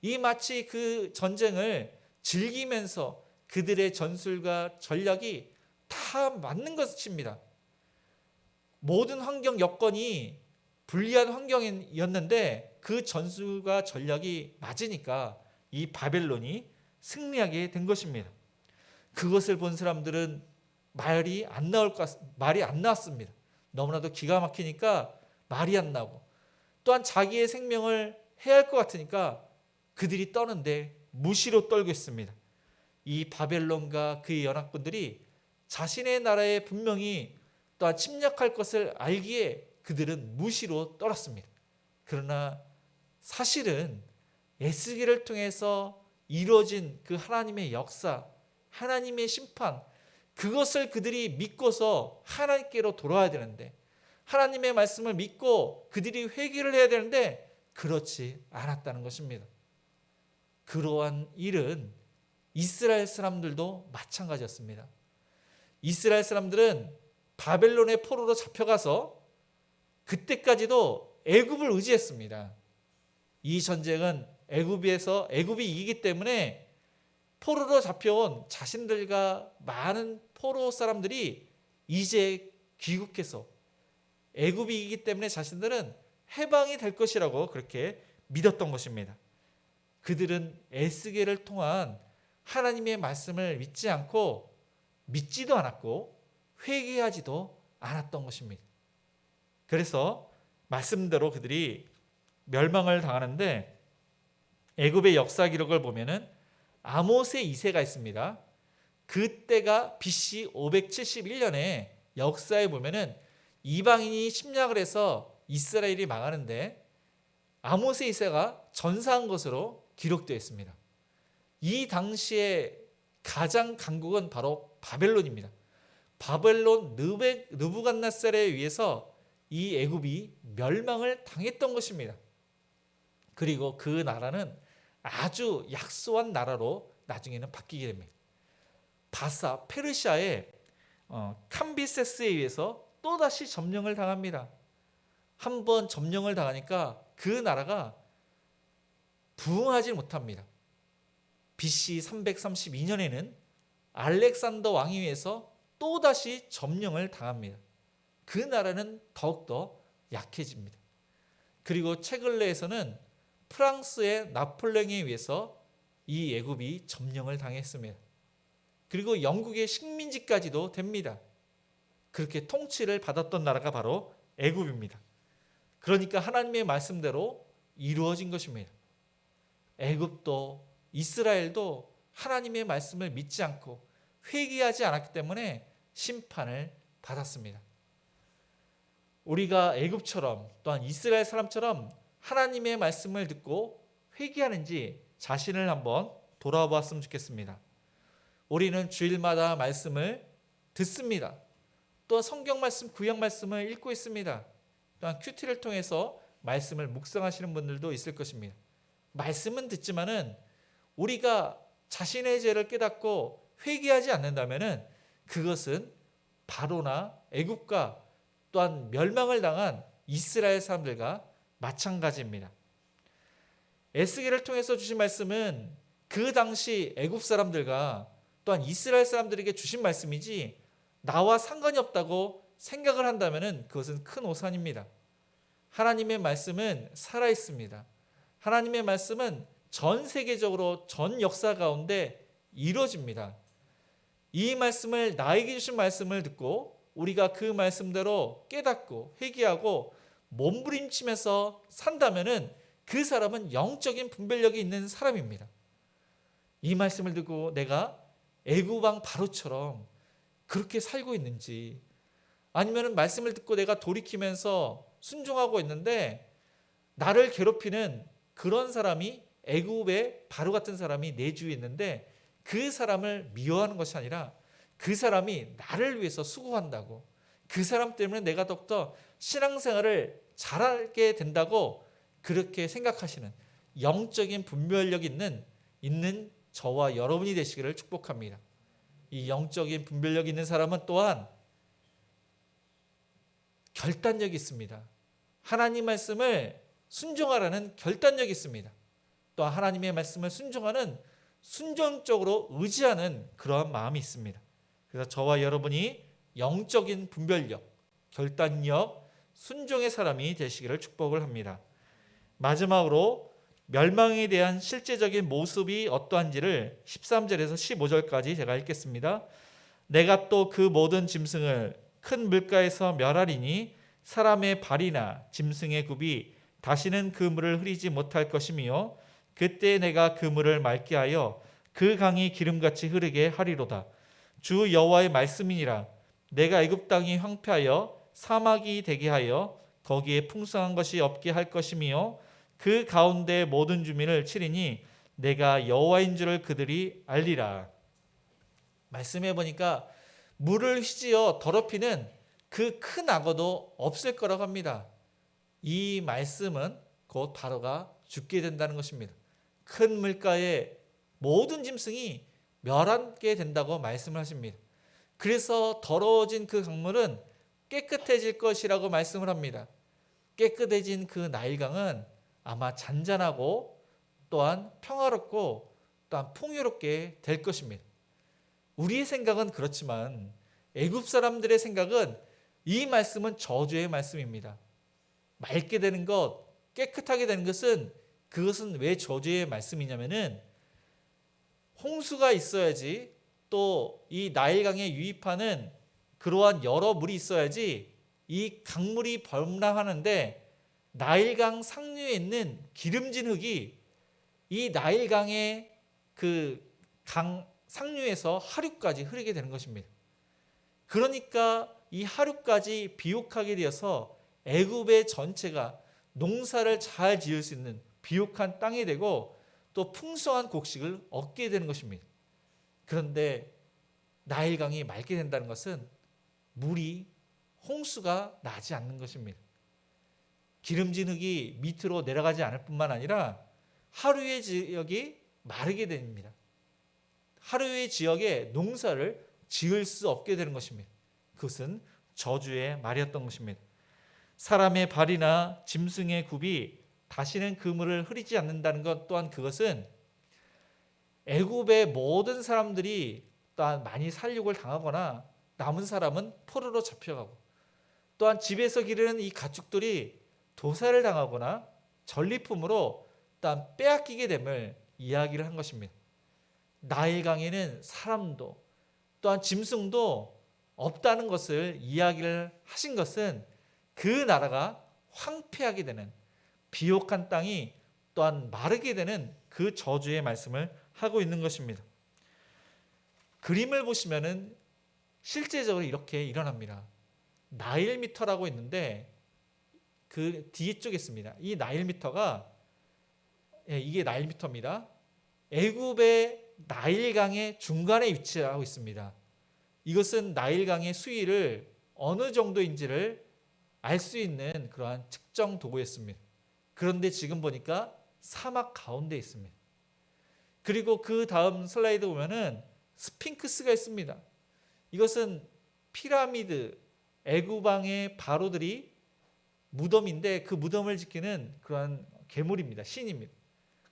이 마치 그 전쟁을 즐기면서 그들의 전술과 전략이 다 맞는 것입니다. 모든 환경 여건이 불리한 환경이었는데 그 전술과 전략이 맞으니까 이 바벨론이 승리하게 된 것입니다. 그것을 본 사람들은 말이 안 나왔습니다. 너무나도 기가 막히니까 말이 안 나고 또한 자기의 생명을 해야 할 것 같으니까 그들이 떠는데 무시로 떨고 있습니다. 이 바벨론과 그의 연합군들이 자신의 나라에 분명히 또한 침략할 것을 알기에 그들은 무시로 떨었습니다. 그러나 사실은 에스겔을 통해서 이루어진 그 하나님의 역사, 하나님의 심판, 그것을 그들이 믿고서 하나님께로 돌아와야 되는데 하나님의 말씀을 믿고 그들이 회개를 해야 되는데 그렇지 않았다는 것입니다. 그러한 일은 이스라엘 사람들도 마찬가지였습니다. 이스라엘 사람들은 바벨론의 포로로 잡혀가서 그때까지도 애굽을 의지했습니다. 이 전쟁은 애굽이 이기기 때문에 포로로 잡혀온 자신들과 많은 포로 사람들이 이제 귀국해서 애굽이 이기기 때문에 자신들은 해방이 될 것이라고 그렇게 믿었던 것입니다. 그들은 에스겔을 통한 하나님의 말씀을 믿지도 않았고 회개하지도 않았던 것입니다. 그래서 말씀대로 그들이 멸망을 당하는데 애굽의 역사 기록을 보면은 아모스의 2세가 있습니다. 그때가 BC 571년에 역사에 보면은 이방인이 침략을 해서 이스라엘이 망하는데 아모스의 2세가 전사한 것으로 기록되어 있습니다. 이 당시에 가장 강국은 바로 바벨론입니다. 바벨론 느부갓네살에 의해서 이 애굽이 멸망을 당했던 것입니다. 그리고 그 나라는 아주 약소한 나라로 나중에는 바뀌게 됩니다. 페르시아의 캄비세스에 의해서 또다시 점령을 당합니다. 한 번 점령을 당하니까 그 나라가 부흥하지 못합니다. BC 332년에는 알렉산더 왕에 의해서 또다시 점령을 당합니다. 그 나라는 더욱더 약해집니다. 그리고 최근래에서는 프랑스의 나폴레옹에 의해서 이 애굽이 점령을 당했습니다. 그리고 영국의 식민지까지도 됩니다. 그렇게 통치를 받았던 나라가 바로 애굽입니다. 그러니까 하나님의 말씀대로 이루어진 것입니다. 애굽도 이스라엘도 하나님의 말씀을 믿지 않고 회개하지 않았기 때문에 심판을 받았습니다. 우리가 애굽처럼 또한 이스라엘 사람처럼 하나님의 말씀을 듣고 회개하는지 자신을 한번 돌아보았으면 좋겠습니다. 우리는 주일마다 말씀을 듣습니다. 또 성경 말씀, 구약 말씀을 읽고 있습니다. 또한 큐티를 통해서 말씀을 묵상하시는 분들도 있을 것입니다. 말씀은 듣지만은 우리가 자신의 죄를 깨닫고 회개하지 않는다면은 그것은 바로나 애굽과 또한 멸망을 당한 이스라엘 사람들과 마찬가지입니다. 에스겔을 통해서 주신 말씀은 그 당시 애굽 사람들과 또한 이스라엘 사람들에게 주신 말씀이지 나와 상관이 없다고 생각을 한다면은 그것은 큰 오산입니다. 하나님의 말씀은 살아 있습니다. 하나님의 말씀은 전 세계적으로 전 역사 가운데 이루어집니다. 이 말씀을 나에게 주신 말씀을 듣고 우리가 그 말씀대로 깨닫고 회개하고 몸부림치면서 산다면은 그 사람은 영적인 분별력이 있는 사람입니다. 이 말씀을 듣고 내가 애굽 왕 바로처럼 그렇게 살고 있는지, 아니면 말씀을 듣고 내가 돌이키면서 순종하고 있는데 나를 괴롭히는 그런 사람이 애굽의 바로 같은 사람이 내 주위에 있는데 그 사람을 미워하는 것이 아니라 그 사람이 나를 위해서 수고한다고, 그 사람 때문에 내가 더욱더 신앙생활을 잘하게 된다고 그렇게 생각하시는 영적인 분별력 있는 저와 여러분이 되시기를 축복합니다. 이 영적인 분별력 있는 사람은 또한 결단력이 있습니다. 하나님 말씀을 순종하라는 결단력이 있습니다. 또 하나님의 말씀을 순종하는 순종적으로 의지하는 그러한 마음이 있습니다. 그래서 저와 여러분이 영적인 분별력, 결단력, 순종의 사람이 되시기를 축복을 합니다. 마지막으로 멸망에 대한 실제적인 모습이 어떠한지를 13절에서 15절까지 제가 읽겠습니다. 내가 또 그 모든 짐승을 큰 물가에서 멸하리니 사람의 발이나 짐승의 굽이 다시는 그 물을 흐리지 못할 것이며 그때 내가 그 물을 맑게 하여 그 강이 기름같이 흐르게 하리로다. 주 여호와의 말씀이니라. 내가 애굽 땅이 황폐하여 사막이 되게 하여 거기에 풍성한 것이 없게 할 것이며 그 가운데 모든 주민을 치리니 내가 여호와인 줄을 그들이 알리라. 말씀해 보니까 물을 휘지어 더럽히는 그 큰 악어도 없을 거라고 합니다. 이 말씀은 곧 바로가 죽게 된다는 것입니다. 큰 물가에 모든 짐승이 멸하게 된다고 말씀을 하십니다. 그래서 더러워진 그 강물은 깨끗해질 것이라고 말씀을 합니다. 깨끗해진 그 나일강은 아마 잔잔하고 또한 평화롭고 또한 풍요롭게 될 것입니다. 우리의 생각은 그렇지만 애굽 사람들의 생각은 이 말씀은 저주의 말씀입니다. 맑게 되는 것, 깨끗하게 되는 것은 그것은 왜 저주의 말씀이냐면은 홍수가 있어야지 또 이 나일강에 유입하는 그러한 여러 물이 있어야지 이 강물이 범람하는데 나일강 상류에 있는 기름진 흙이 이 나일강의 그 강 상류에서 하류까지 흐르게 되는 것입니다. 그러니까 이 하류까지 비옥하게 되어서 애굽의 전체가 농사를 잘 지을 수 있는 비옥한 땅이 되고 또 풍성한 곡식을 얻게 되는 것입니다. 그런데 나일강이 맑게 된다는 것은 물이 홍수가 나지 않는 것입니다. 기름진 흙이 밑으로 내려가지 않을 뿐만 아니라 하류의 지역이 마르게 됩니다. 하류의 지역에 농사를 지을 수 없게 되는 것입니다. 그것은 저주의 말이었던 것입니다. 사람의 발이나 짐승의 굽이 다시는 그물을 흐리지 않는다는 것 또한 그것은 애굽의 모든 사람들이 또한 많이 살육을 당하거나 남은 사람은 포로로 잡혀가고 또한 집에서 기르는 이 가축들이 도살을 당하거나 전리품으로 또한 빼앗기게 됨을 이야기를 한 것입니다. 나일강에는 사람도 또한 짐승도 없다는 것을 이야기를 하신 것은 그 나라가 황폐하게 되는 비옥한 땅이 또한 마르게 되는 그 저주의 말씀을 하고 있는 것입니다. 그림을 보시면은 실제적으로 이렇게 일어납니다. 나일미터라고 있는데 그 뒤쪽에 있습니다. 이 나일미터가 이게 나일미터입니다. 애굽의 나일강의 중간에 위치하고 있습니다. 이것은 나일강의 수위를 어느 정도인지를 알 수 있는 그러한 측정 도구였습니다. 그런데 지금 보니까 사막 가운데 있습니다. 그리고 그 다음 슬라이드 보면은 스핑크스가 있습니다. 이것은 피라미드, 애굽왕의 바로들이 무덤인데 그 무덤을 지키는 그러한 괴물입니다. 신입니다.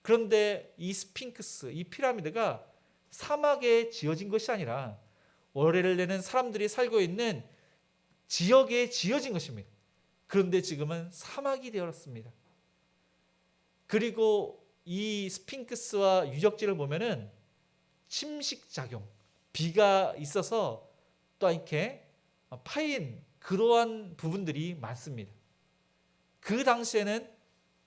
그런데 이 스핑크스, 이 피라미드가 사막에 지어진 것이 아니라 월해를 내는 사람들이 살고 있는 지역에 지어진 것입니다. 그런데 지금은 사막이 되었습니다. 그리고 이 스핑크스와 유적지를 보면은 침식작용, 비가 있어서 또 이렇게 파인 그러한 부분들이 많습니다. 그 당시에는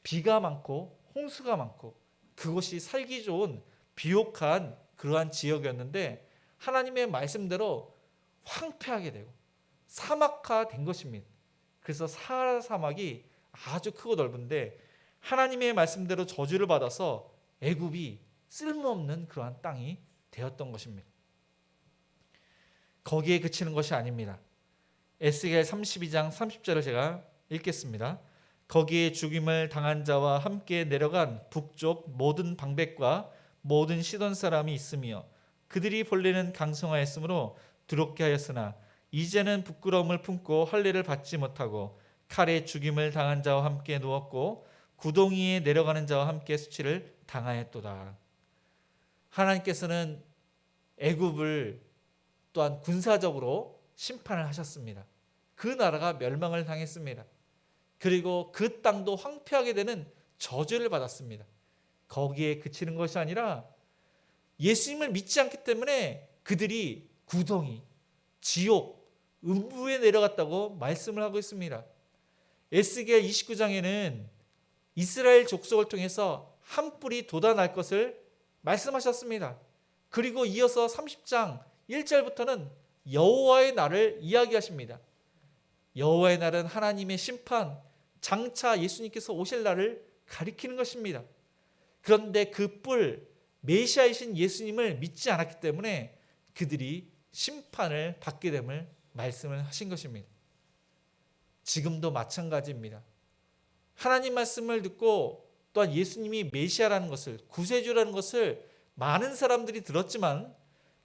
비가 많고 홍수가 많고 그것이 살기 좋은 비옥한 그러한 지역이었는데 하나님의 말씀대로 황폐하게 되고 사막화된 것입니다. 그래서 사하라 사막이 아주 크고 넓은데 하나님의 말씀대로 저주를 받아서 애굽이 쓸모없는 그러한 땅이 되었던 것입니다. 거기에 그치는 것이 아닙니다. 에스겔 32장 30절을 제가 읽겠습니다. 거기에 죽임을 당한 자와 함께 내려간 북쪽 모든 방백과 모든 시돈 사람이 있으며 그들이 본래는 강성하였으므로 두렵게 하였으나 이제는 부끄러움을 품고 할례를 받지 못하고 칼에 죽임을 당한 자와 함께 누웠고 구덩이에 내려가는 자와 함께 수치를 당하였도다. 하나님께서는 애굽을 또한 군사적으로 심판을 하셨습니다. 그 나라가 멸망을 당했습니다. 그리고 그 땅도 황폐하게 되는 저주를 받았습니다. 거기에 그치는 것이 아니라 예수님을 믿지 않기 때문에 그들이 구덩이, 지옥, 음부에 내려갔다고 말씀을 하고 있습니다. 에스겔 29장에는 이스라엘 족속을 통해서 한 뿔이 돋아날 것을 말씀하셨습니다. 그리고 이어서 30장 1절부터는 여호와의 날을 이야기하십니다. 여호와의 날은 하나님의 심판, 장차 예수님께서 오실 날을 가리키는 것입니다. 그런데 그 뿔, 메시아이신 예수님을 믿지 않았기 때문에 그들이 심판을 받게 됨을 말씀을 하신 것입니다. 지금도 마찬가지입니다. 하나님 말씀을 듣고 또한 예수님이 메시아라는 것을, 구세주라는 것을 많은 사람들이 들었지만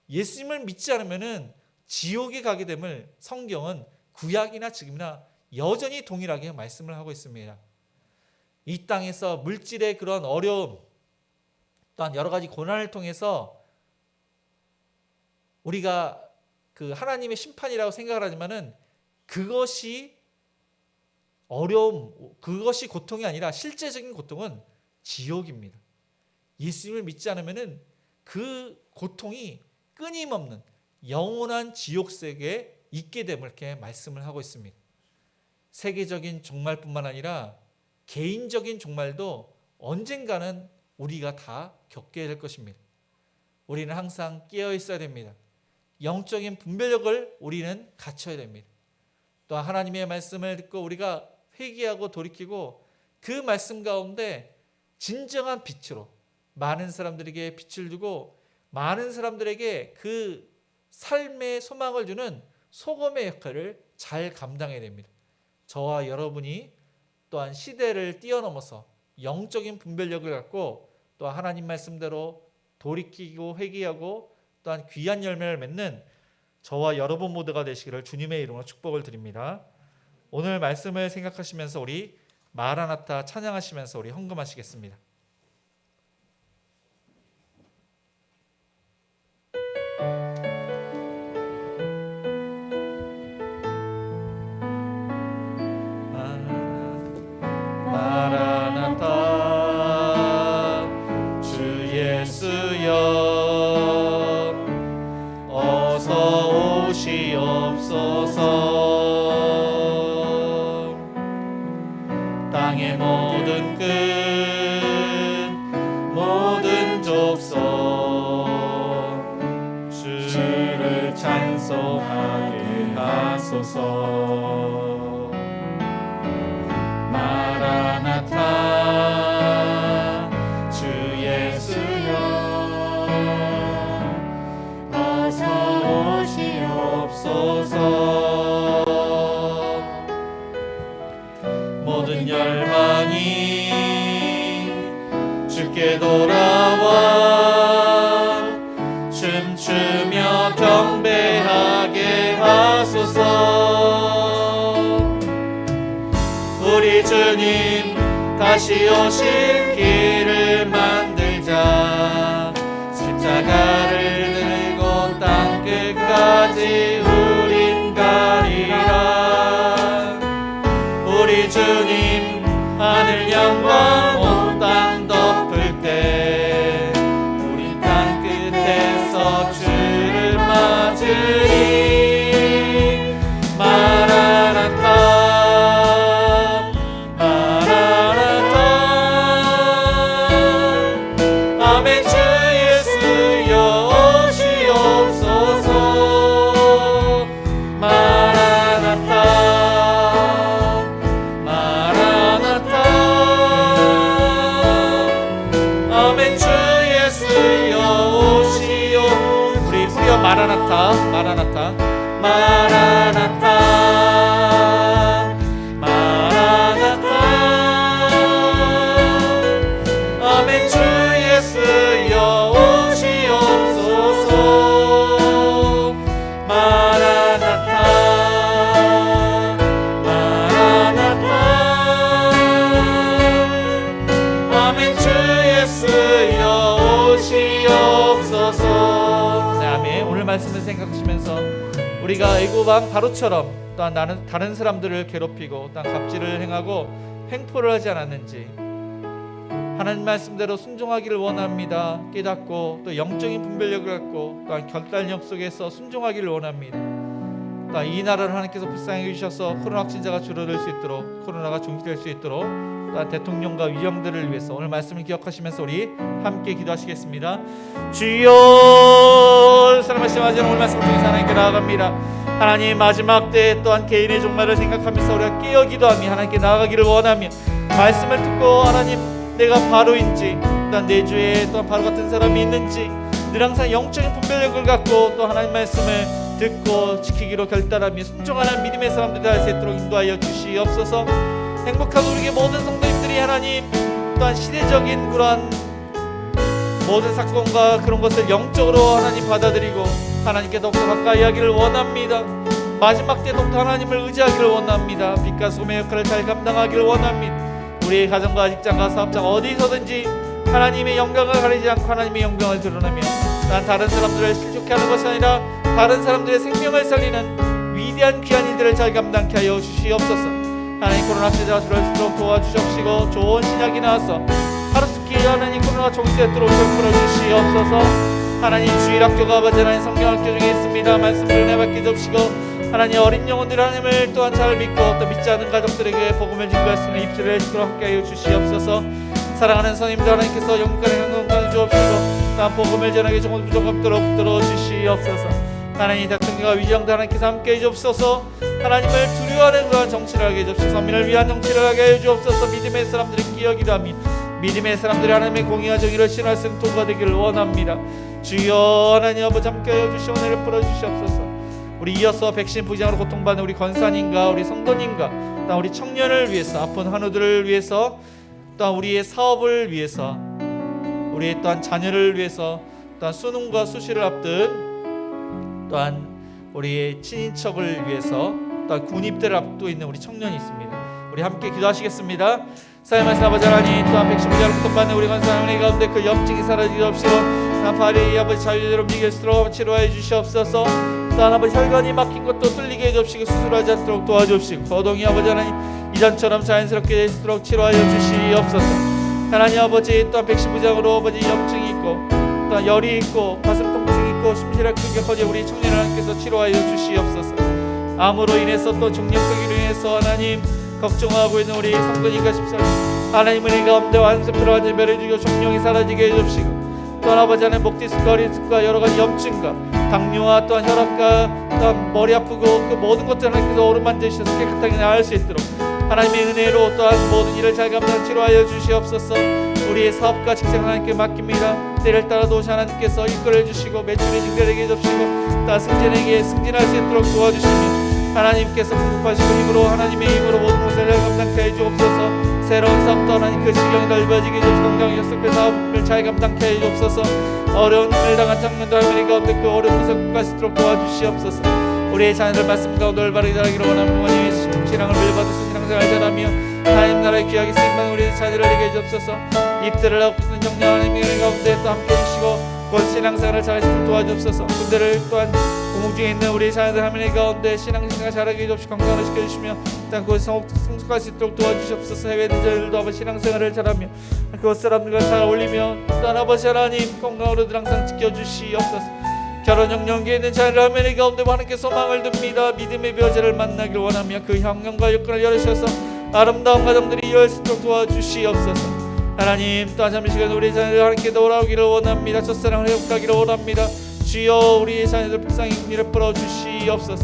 예수님을 믿지 않으면 지옥에 가게 됨을 성경은 구약이나 지금이나 여전히 동일하게 말씀을 하고 있습니다. 이 땅에서 물질의 그런 어려움 또한 여러 가지 고난을 통해서 우리가 그 하나님의 심판이라고 생각을 하지만은 그것이 어려움, 그것이 고통이 아니라 실제적인 고통은 지옥입니다. 예수님을 믿지 않으면은 그 고통이 끊임없는 영원한 지옥세계에 있게 됨을 이렇게 말씀을 하고 있습니다. 세계적인 종말뿐만 아니라 개인적인 종말도 언젠가는 우리가 다 겪게 될 것입니다. 우리는 항상 깨어 있어야 됩니다. 영적인 분별력을 우리는 갖춰야 됩니다. 또 하나님의 말씀을 듣고 우리가 회개하고 돌이키고 그 말씀 가운데 진정한 빛으로 많은 사람들에게 빛을 주고 많은 사람들에게 그 삶의 소망을 주는 소금의 역할을 잘 감당해야 됩니다. 저와 여러분이 또한 시대를 뛰어넘어서 영적인 분별력을 갖고 또 하나님 말씀대로 돌이키고 회개하고 또한 귀한 열매를 맺는 저와 여러분 모두가 되시기를 주님의 이름으로 축복을 드립니다. 오늘 말씀을 생각하시면서 우리 마라나타 찬양하시면서 우리 헌금하시겠습니다. 마라나타 주 예수여 어서 오시옵소서. 땅의 모든 끝 모든 족속 주를 찬송하게 하소서. 마라나타 주 예수여 어서 오시옵소서. 모든 열망이 주께 돌아와 춤추며 경배하게 하소서. 우리 주님 다시 오실 길을 만들자. 십자가를 들고 땅 끝까지 우린 가리라. 우리 주님 하늘 영광 온 땅 덮을 때 우리 땅 끝에서 주를 맞으리. 마라나타 마라나타 마라나타 마라나타 마라나타 아멘. 주 예수여 오시옵소서. 마라나타 마라나타 아멘. 주 예수여 오시옵소서. 오늘 말씀을 생각하시면서 우리가 애굽 왕 바로처럼 또한 나는 다른 사람들을 괴롭히고 또한 갑질을 행하고 횡포를 하지 않았는지 하나님 말씀대로 순종하기를 원합니다. 깨닫고 또 영적인 분별력을 갖고 또한 결단력 속에서 순종하기를 원합니다. 또한 이 나라를 하나님께서 불쌍히 여기셔서 코로나 확진자가 줄어들 수 있도록, 코로나가 종식될 수 있도록, 또한 대통령과 위령들을 위해서 오늘 말씀을 기억하시면서 우리 함께 기도하시겠습니다. 주여, 사랑하시는 마지막 오늘 말씀을 통해서 하나님께 나아갑니다. 하나님 마지막 때 또한 개인의 종말을 생각하면서 우리가 깨어 기도하며 하나님께 나아가기를 원하며 말씀을 듣고 하나님 내가 바로인지 또한 내 주위에 또한 바로 같은 사람이 있는지 늘 항상 영적인 분별력을 갖고 또 하나님 말씀을 듣고 지키기로 결단하며 순종하는 믿음의 사람들이 될 수 있도록 인도하여 주시옵소서. 행복하고 우리의 모든 성도님들이 하나님 또한 시대적인 그러한 모든 사건과 그런 것을 영적으로 하나님 받아들이고 하나님께 더욱더 가까이 하기를 원합니다. 마지막 때 더욱더 하나님을 의지하기를 원합니다. 빛과 소금의 역할을 잘 감당하기를 원합니다. 우리의 가정과 직장과 사업장 어디서든지 하나님의 영광을 가리지 않고 하나님의 영광을 드러내며 난 다른 사람들을 실족케 하는 것이 아니라 다른 사람들의 생명을 살리는 위대한 귀한 일들을 잘 감당케 하여 주시옵소서. 하나님 코로나 시대가 줄어들도록 도와주시옵시고 좋은 신약이 나와서 하루속히 하나님 코로나가 종식되도록 풀어주시옵소서. 하나님 주일학교가 아버지 하나님 성경학교 중에 있습니다. 말씀을 은혜 받게 해주시고 하나님 어린 영혼들 하나님을 또한 잘 믿고 또 믿지 않은 가족들에게 복음을 증거할 수 있는 입술을 해주도록 함께 하여 주시옵소서. 사랑하는 선생님들 하나님께서 영광의 행동을 주옵시고 또한 복음을 전하기 조금 부족 없도록 붙들어 주시옵소서. 하나님 대통령과 위정들 하나님께서 함께 해주옵소서. 하나님을 두려워하는 그런 정치를 하게 해주옵소서. 선민을 위한 정치를 하게 해주옵소서. 믿음의 사람들이 끼어기도 하며 믿음의 사람들이 하나님의 공의와 정의를 신할 수 있는 도구가 되기를 원합니다. 주여 하나님 아버지 함께 해주시오. 은혜를 풀어주시옵소서. 우리 이어서 백신 부작으로 고통받는 우리 권사님과 우리 성도님과 또 우리 청년을 위해서 아픈 환우들을 위해서 또한 우리의 사업을 위해서 우리의 또한 자녀를 위해서 또한 수능과 수시를 앞둔 또한 우리의 친인척을 위해서 또 군입대를 앞두고 있는 우리 청년이 있습니다. 우리 함께 기도하시겠습니다. 사랑하신 아버지 하나님, 또한 백신부자를 구속받는 우리 간사하나님 가운데 그 염증이 사라지게 없이고 발이 아버지 자유대로 미길수록 치료하여 주시옵소서. 또한 아버지 혈관이 막힌 것도 뚫리게 해주시고 수술하지 않도록 도와주시고 거동이 아버지 하나님 이전처럼 자연스럽게 되도록 치료하여 주시옵소서. 하나님 아버지, 또한 백신부장으로 아버지 염증이 있고 또한 열이 있고 가슴 통증이 있고 심시력 근격까지 우리 청년 하나님께서 치료하여 주시옵소서. 암으로 인해서 또 종양병으로 인해서 하나님 걱정하고 있는 우리 성도님과 집사님, 하나님 은혜 가운데 완전히 완전히 멸해주고 종용이 사라지게 해주시고, 또한 아버지 하나님 목 디스크와 리스크와 여러 가지 염증과 당뇨와 또한 혈압과 또한 머리 아프고 그 모든 것들 하나님께서 오른만지셔서 깨끗하게 나을 수 있도록 하나님의 은혜로 또한 모든 일을 잘 감당 치료하여 주시옵소서. 우리의 사업과 직장 하나님께 맡깁니다. 때를 따라 도시 하나님께서 이끌어 주시고 매출이 증대되게 해주시고 또 승진에게 승진할 수 있도록 도와주시며 하나님께서 공급하시고 힘으로 하나님의 힘으로 모든 것을 감당케 해주옵소서. 새로운 사업도 하나님 그 시경이 넓어지게 해주시고 건강해서 그 사업을 잘 감당케 해주옵소서. 어려운 일을 당한 장면도 할머니 가운데 그 어려운 것을 극복할 수 있도록 도와주시옵소서. 우리의 자녀들 말씀 가운데 올바르게 자라기를 원하는 부모님의 신앙을 물려받아서 신앙생활 잘하며 하나님 나라의 귀하게 쓰임받는 우리의 자녀를 내게 해주옵소서. 입대를 하고 있는 정령 하나님의 가운데 또 함께 해주시고 곧 신앙생활을 잘하시도록 도와주옵소서. 군대를 또한 공무 중에 있는 우리 자녀들 하나님 가운데 신앙생활 잘하게 해주시고 건강을 시켜주시며 또한 곧 성숙할 수 있도록 도와주시옵소서. 해외 있는 저희들도 아버지 신앙생활을 잘하며 그곳 사람들과 잘 어울리며 또한 아버지 하나님 건강으로 항상 지켜주시옵소서. 결혼 영영기에 있는 자녀들 하나님 가운데 하나님께 소망을 둡니다. 믿음의 배우자를 만나길 원하며 그 형명과 여건을 열으셔서 아름다운 가정들이 이어질 수 있도록 도와주시옵소서. 하나님 또한 잠시 시간 우리 자녀들 하나님께 돌아오기를 원합니다. 첫사랑을 회복하기를 원합니다. 주여 우리 자녀들 불쌍히 은혜를 풀어주시옵소서.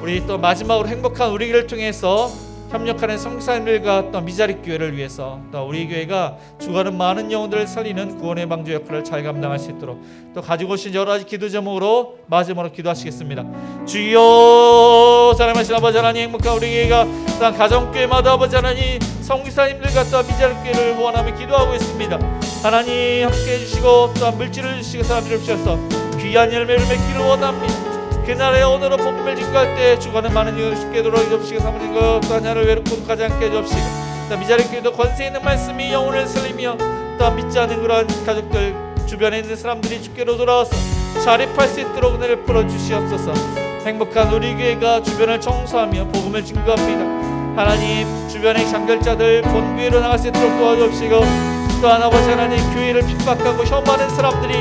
우리 또 마지막으로 행복한 우리 교회를 통해서 협력하는 성사님들과 또 미자립 교회를 위해서 또 우리 교회가 주가는 많은 영혼들을 살리는 구원의 방주 역할을 잘 감당할 수 있도록 또 가지고 오신 여러 가지 기도 제목으로 마지막으로 기도하시겠습니다. 주여 사랑하신 아버지 하나님, 행복한 우리 교회가 또한 가정교회마다 아버지 하나님 성기사님들과 또 미자립 교회를 후원하며 기도하고 있습니다. 하나님 함께 해주시고 또한 물질을 주시고 사람들을 주셔서 귀한 열매를 맺기를 원합니다. 그날에 오늘은 복음을 증거할 때 주관은 많은 이유를 쉽게 돌아오게 해주시고 사모님과 또 하나를 외롭고 가지 않게 해주시고 또 미자립 교회도 권세 있는 말씀이 영혼을 살리며 또 믿지 않는 그러한 가족들 주변에 있는 사람들이 주께로 돌아와서 자립할 수 있도록 은혜를 풀어주시옵소서. 행복한 우리 교회가 주변을 청소하며 복음을 증거합니다. 하나님 주변의 장결자들 본교회로 나갈 수 있도록 도와주시고 또한 아버지 하나님 교회를 핍박하고 혐오하는 사람들이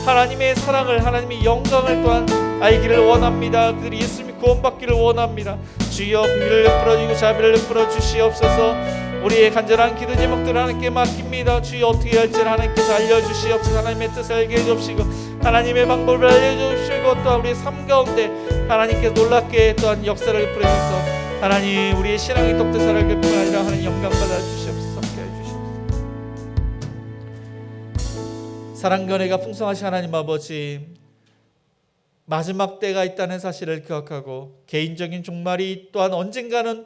하나님의 사랑을 하나님의 영광을 또한 알기를 원합니다. 그들이 예수님이 구원받기를 원합니다. 주여 긍휼을 베풀어주시고 자비를 베풀어 주시옵소서. 우리의 간절한 기도 제목들을 하나님께 맡깁니다. 주여 어떻게 할지를 하나님께서 알려주시옵소서. 하나님의 뜻을 알게 해주시고 하나님의 방법을 알려주시고 또한 우리의 삶 가운데 하나님께서 놀랍게 또한 역사를 베풀어주셔서 하나님 우리의 신앙이 똑똑히 살아갈 뿐 아니라 하나님 영광 받아 주시옵소서. 사랑과 은혜가 풍성하신 하나님 아버지, 마지막 때가 있다는 사실을 기억하고 개인적인 종말이 또한 언젠가는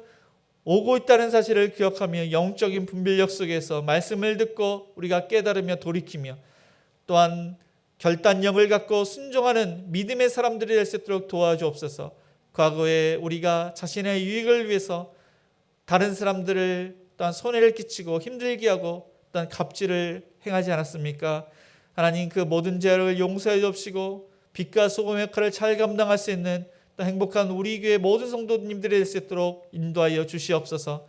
오고 있다는 사실을 기억하며 영적인 분별력 속에서 말씀을 듣고 우리가 깨달으며 돌이키며 또한 결단력을 갖고 순종하는 믿음의 사람들이 될 수 있도록 도와주옵소서. 과거에 우리가 자신의 유익을 위해서 다른 사람들을 또한 손해를 끼치고 힘들게 하고 또한 갑질을 행하지 않았습니까? 하나님 그 모든 죄를 용서해 주시고 빛과 소금의 역할을 잘 감당할 수 있는 또 행복한 우리 교회 모든 성도님들이 될 수 있도록 인도하여 주시옵소서.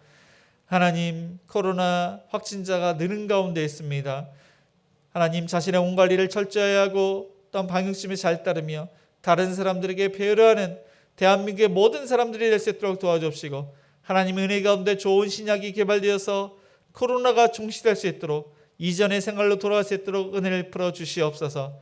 하나님 코로나 확진자가 느는 가운데 있습니다. 하나님 자신의 몸 관리를 철저히 하고 또한 방역심에 잘 따르며 다른 사람들에게 배려하는 대한민국의 모든 사람들이 될 수 있도록 도와주옵시고 하나님 은혜 가운데 좋은 신약이 개발되어서 코로나가 종식될 수 있도록 이전의 생활로 돌아갈 수 있도록 은혜를 풀어 주시옵소서.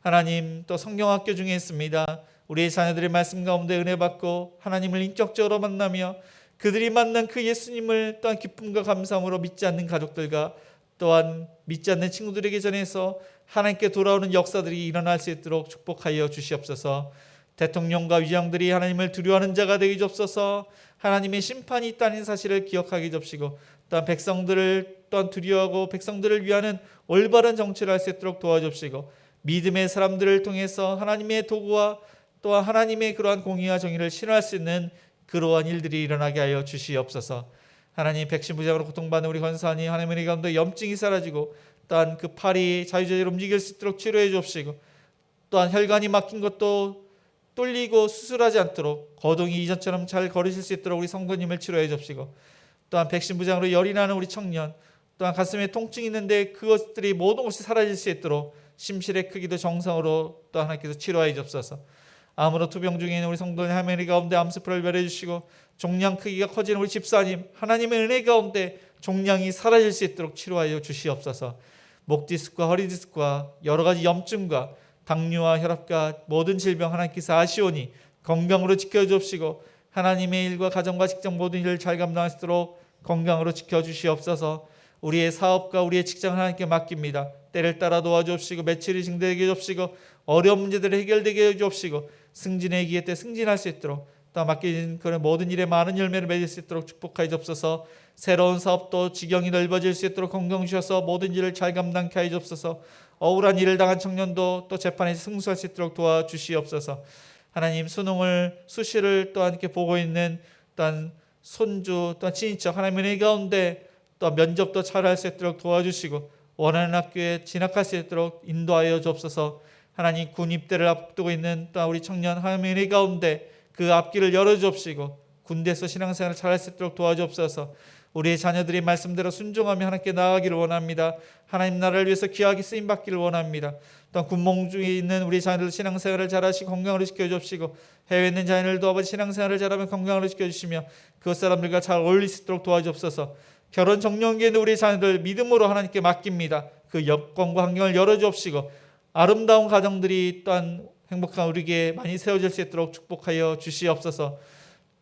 하나님 또 성경학교 중에 있습니다. 우리의 자녀들의 말씀 가운데 은혜 받고 하나님을 인격적으로 만나며 그들이 만난 그 예수님을 또한 기쁨과 감사함으로 믿지 않는 가족들과 또한 믿지 않는 친구들에게 전해서 하나님께 돌아오는 역사들이 일어날 수 있도록 축복하여 주시옵소서. 대통령과 위장들이 하나님을 두려워하는 자가 되게 주옵소서. 하나님의 심판이 있다는 사실을 기억하게 주옵시고 또한 백성들을 또한 두려워하고 백성들을 위하는 올바른 정치를 할 수 있도록 도와주옵시고 믿음의 사람들을 통해서 하나님의 도구와 또한 하나님의 그러한 공의와 정의를 실현할 수 있는 그러한 일들이 일어나게 하여 주시옵소서. 하나님, 백신부장으로 고통받는 우리 권사님, 하나님의 가운데 염증이 사라지고 또한 그 팔이 자유자재로 움직일 수 있도록 치료해 주옵시고, 또한 혈관이 막힌 것도 뚫리고 수술하지 않도록 거동이 이전처럼 잘 걸으실 수 있도록 우리 성도님을 치료해 주옵시고, 또한 백신부장으로 열이 나는 우리 청년, 또한 가슴에 통증이 있는데 그것들이 모든 것이 사라질 수 있도록 심실의 크기도 정상으로 또 하나님께서 치료해 주옵소서. 암으로 투병 중에 있는 우리 성도님 하나님 가운데 암세포를 멸해 주시고, 종양 크기가 커지는 우리 집사님, 하나님의 은혜 가운데 종양이 사라질 수 있도록 치료하여 주시옵소서. 목 디스크와 허리 디스크와 여러 가지 염증과 당뇨와 혈압과 모든 질병 하나님께서 아시오니 건강으로 지켜주옵시고, 하나님의 일과 가정과 직장 모든 일을 잘 감당할 수 있도록 건강으로 지켜주시옵소서. 우리의 사업과 우리의 직장을 하나님께 맡깁니다. 때를 따라 도와주옵시고, 매출이 증대되게 해주옵시고, 어려운 문제들을 해결되게 해주옵시고, 승진의 기회 때 승진할 수 있도록, 또 맡겨진 그런 모든 일에 많은 열매를 맺을 수 있도록 축복하여 주옵소서. 새로운 사업도 지경이 넓어질 수 있도록 건강 주셔서 모든 일을 잘 감당케 하여 주옵소서. 억울한 일을 당한 청년도 또 재판에서 승소할 수 있도록 도와주시옵소서. 하나님, 수능을 수시를 또한 이렇게 보고 있는 또한 손주 또한 친인척 하나님의 은혜 가운데 또 면접도 잘할 수 있도록 도와주시고, 원하는 학교에 진학할 수 있도록 인도하여 주옵소서. 하나님, 군 입대를 앞두고 있는 또 우리 청년 하나님의 은혜 가운데 그 앞길을 열어주옵시고, 군대에서 신앙생활을 잘할 수 있도록 도와주옵소서. 우리의 자녀들이 말씀대로 순종하며 하나님께 나아가기를 원합니다. 하나님 나라를 위해서 귀하게 쓰임받기를 원합니다. 또한 군복 중에 있는 우리 자녀들 신앙생활을 잘하시고 건강으로 지켜주옵시고, 해외에 있는 자녀들도 아버지 신앙생활을 잘하면 건강으로 지켜주시며 그것 사람들과 잘 어울릴 수 있도록 도와주옵소서. 결혼 정년기에 있는 우리 자녀들 믿음으로 하나님께 맡깁니다. 그 여건과 환경을 열어주옵시고, 아름다운 가정들이 또한 행복한 우리에게 많이 세워질 수 있도록 축복하여 주시옵소서.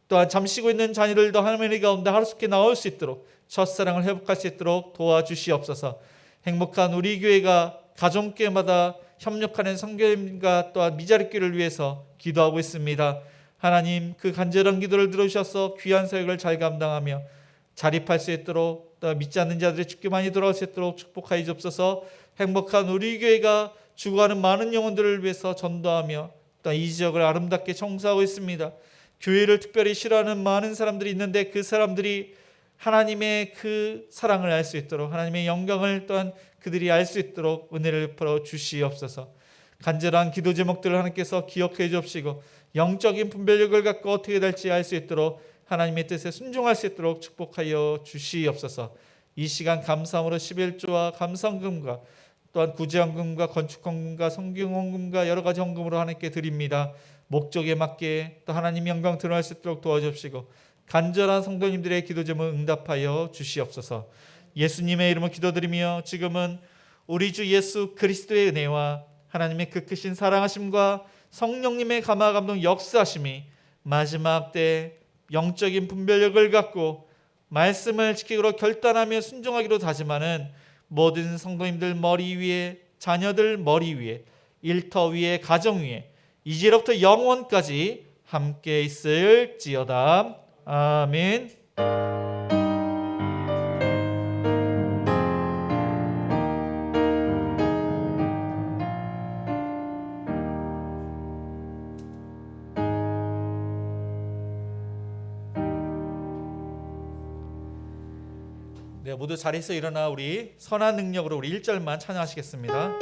또한 잠쉬고 있는 자녀들도 하나님의 가운데 하루속히 나올 수 있도록 첫사랑을 회복할 수 있도록 도와주시옵소서. 행복한 우리 교회가 가정교회마다 협력하는 성교님과 또한 미자립교회를 위해서 기도하고 있습니다. 하나님, 그 간절한 기도를 들으셔서 귀한 사역을 잘 감당하며 자립할 수 있도록, 또 믿지 않는 자들이 주께 많이 돌아올 수 있도록 축복하여 주옵소서. 행복한 우리 교회가 죽어가는 많은 영혼들을 위해서 전도하며 또 이 지역을 아름답게 청소하고 있습니다. 교회를 특별히 싫어하는 많은 사람들이 있는데 그 사람들이 하나님의 그 사랑을 알 수 있도록, 하나님의 영광을 또한 그들이 알 수 있도록 은혜를 베풀어 주시옵소서. 간절한 기도 제목들을 하나님께서 기억해 주옵시고, 영적인 분별력을 갖고 어떻게 될지 알 수 있도록 하나님의 뜻에 순종할 수 있도록 축복하여 주시옵소서. 이 시간 감사함으로 11조와 감사헌금과 또한 구제헌금과 건축헌금과 성경헌금과 여러 가지 헌금으로 하나님께 드립니다. 목적에 맞게 또 하나님 영광 드러날 수 있도록 도와주시고, 간절한 성도님들의 기도 제목 응답하여 주시옵소서. 예수님의 이름으로 기도드리며, 지금은 우리 주 예수 그리스도의 은혜와 하나님의 그 크신 사랑하심과 성령님의 감화 감동 역사하심이 마지막 때 영적인 분별력을 갖고 말씀을 지키기로 결단하며 순종하기로 다짐하는 모든 성도님들 머리 위에, 자녀들 머리 위에, 일터 위에, 가정 위에 이제로부터 영원까지 함께 있을지어다. 아멘. 네, 모두 자리에서 일어나 우리 선한 능력으로 우리 1절만 찬양하시겠습니다.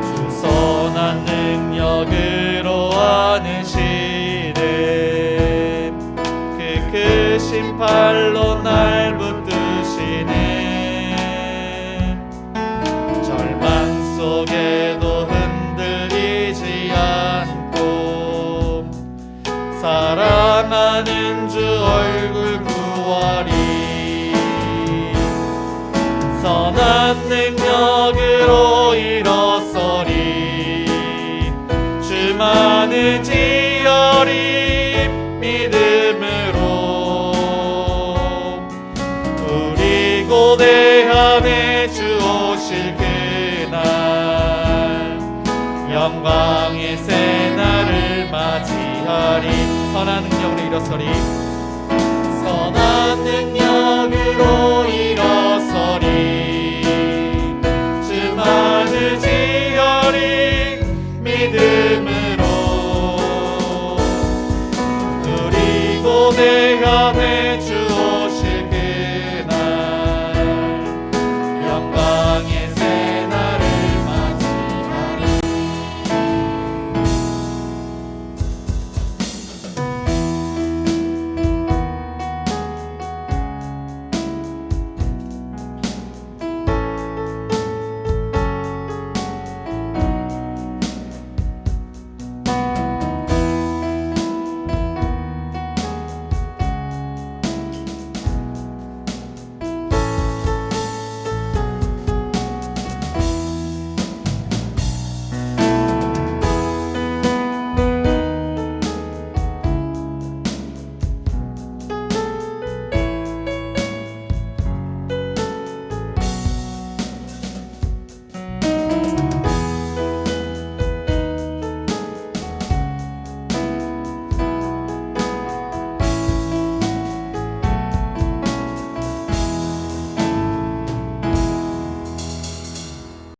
주 선한 능력으로 안으시네, 그 크신 팔로 날 붙드시네. 속에도 흔들리지 않고 사랑하는 주 얼굴 구하리. 선한 능력으로 일어서리. 주만을 지어리. 믿음으로 우리 고대함에 주 오실 영광의 새날을 맞이하리. 선한 능력으로 일어서리 선한 능력으로 일어서리 주만을 지려리 믿음으로 누리고 내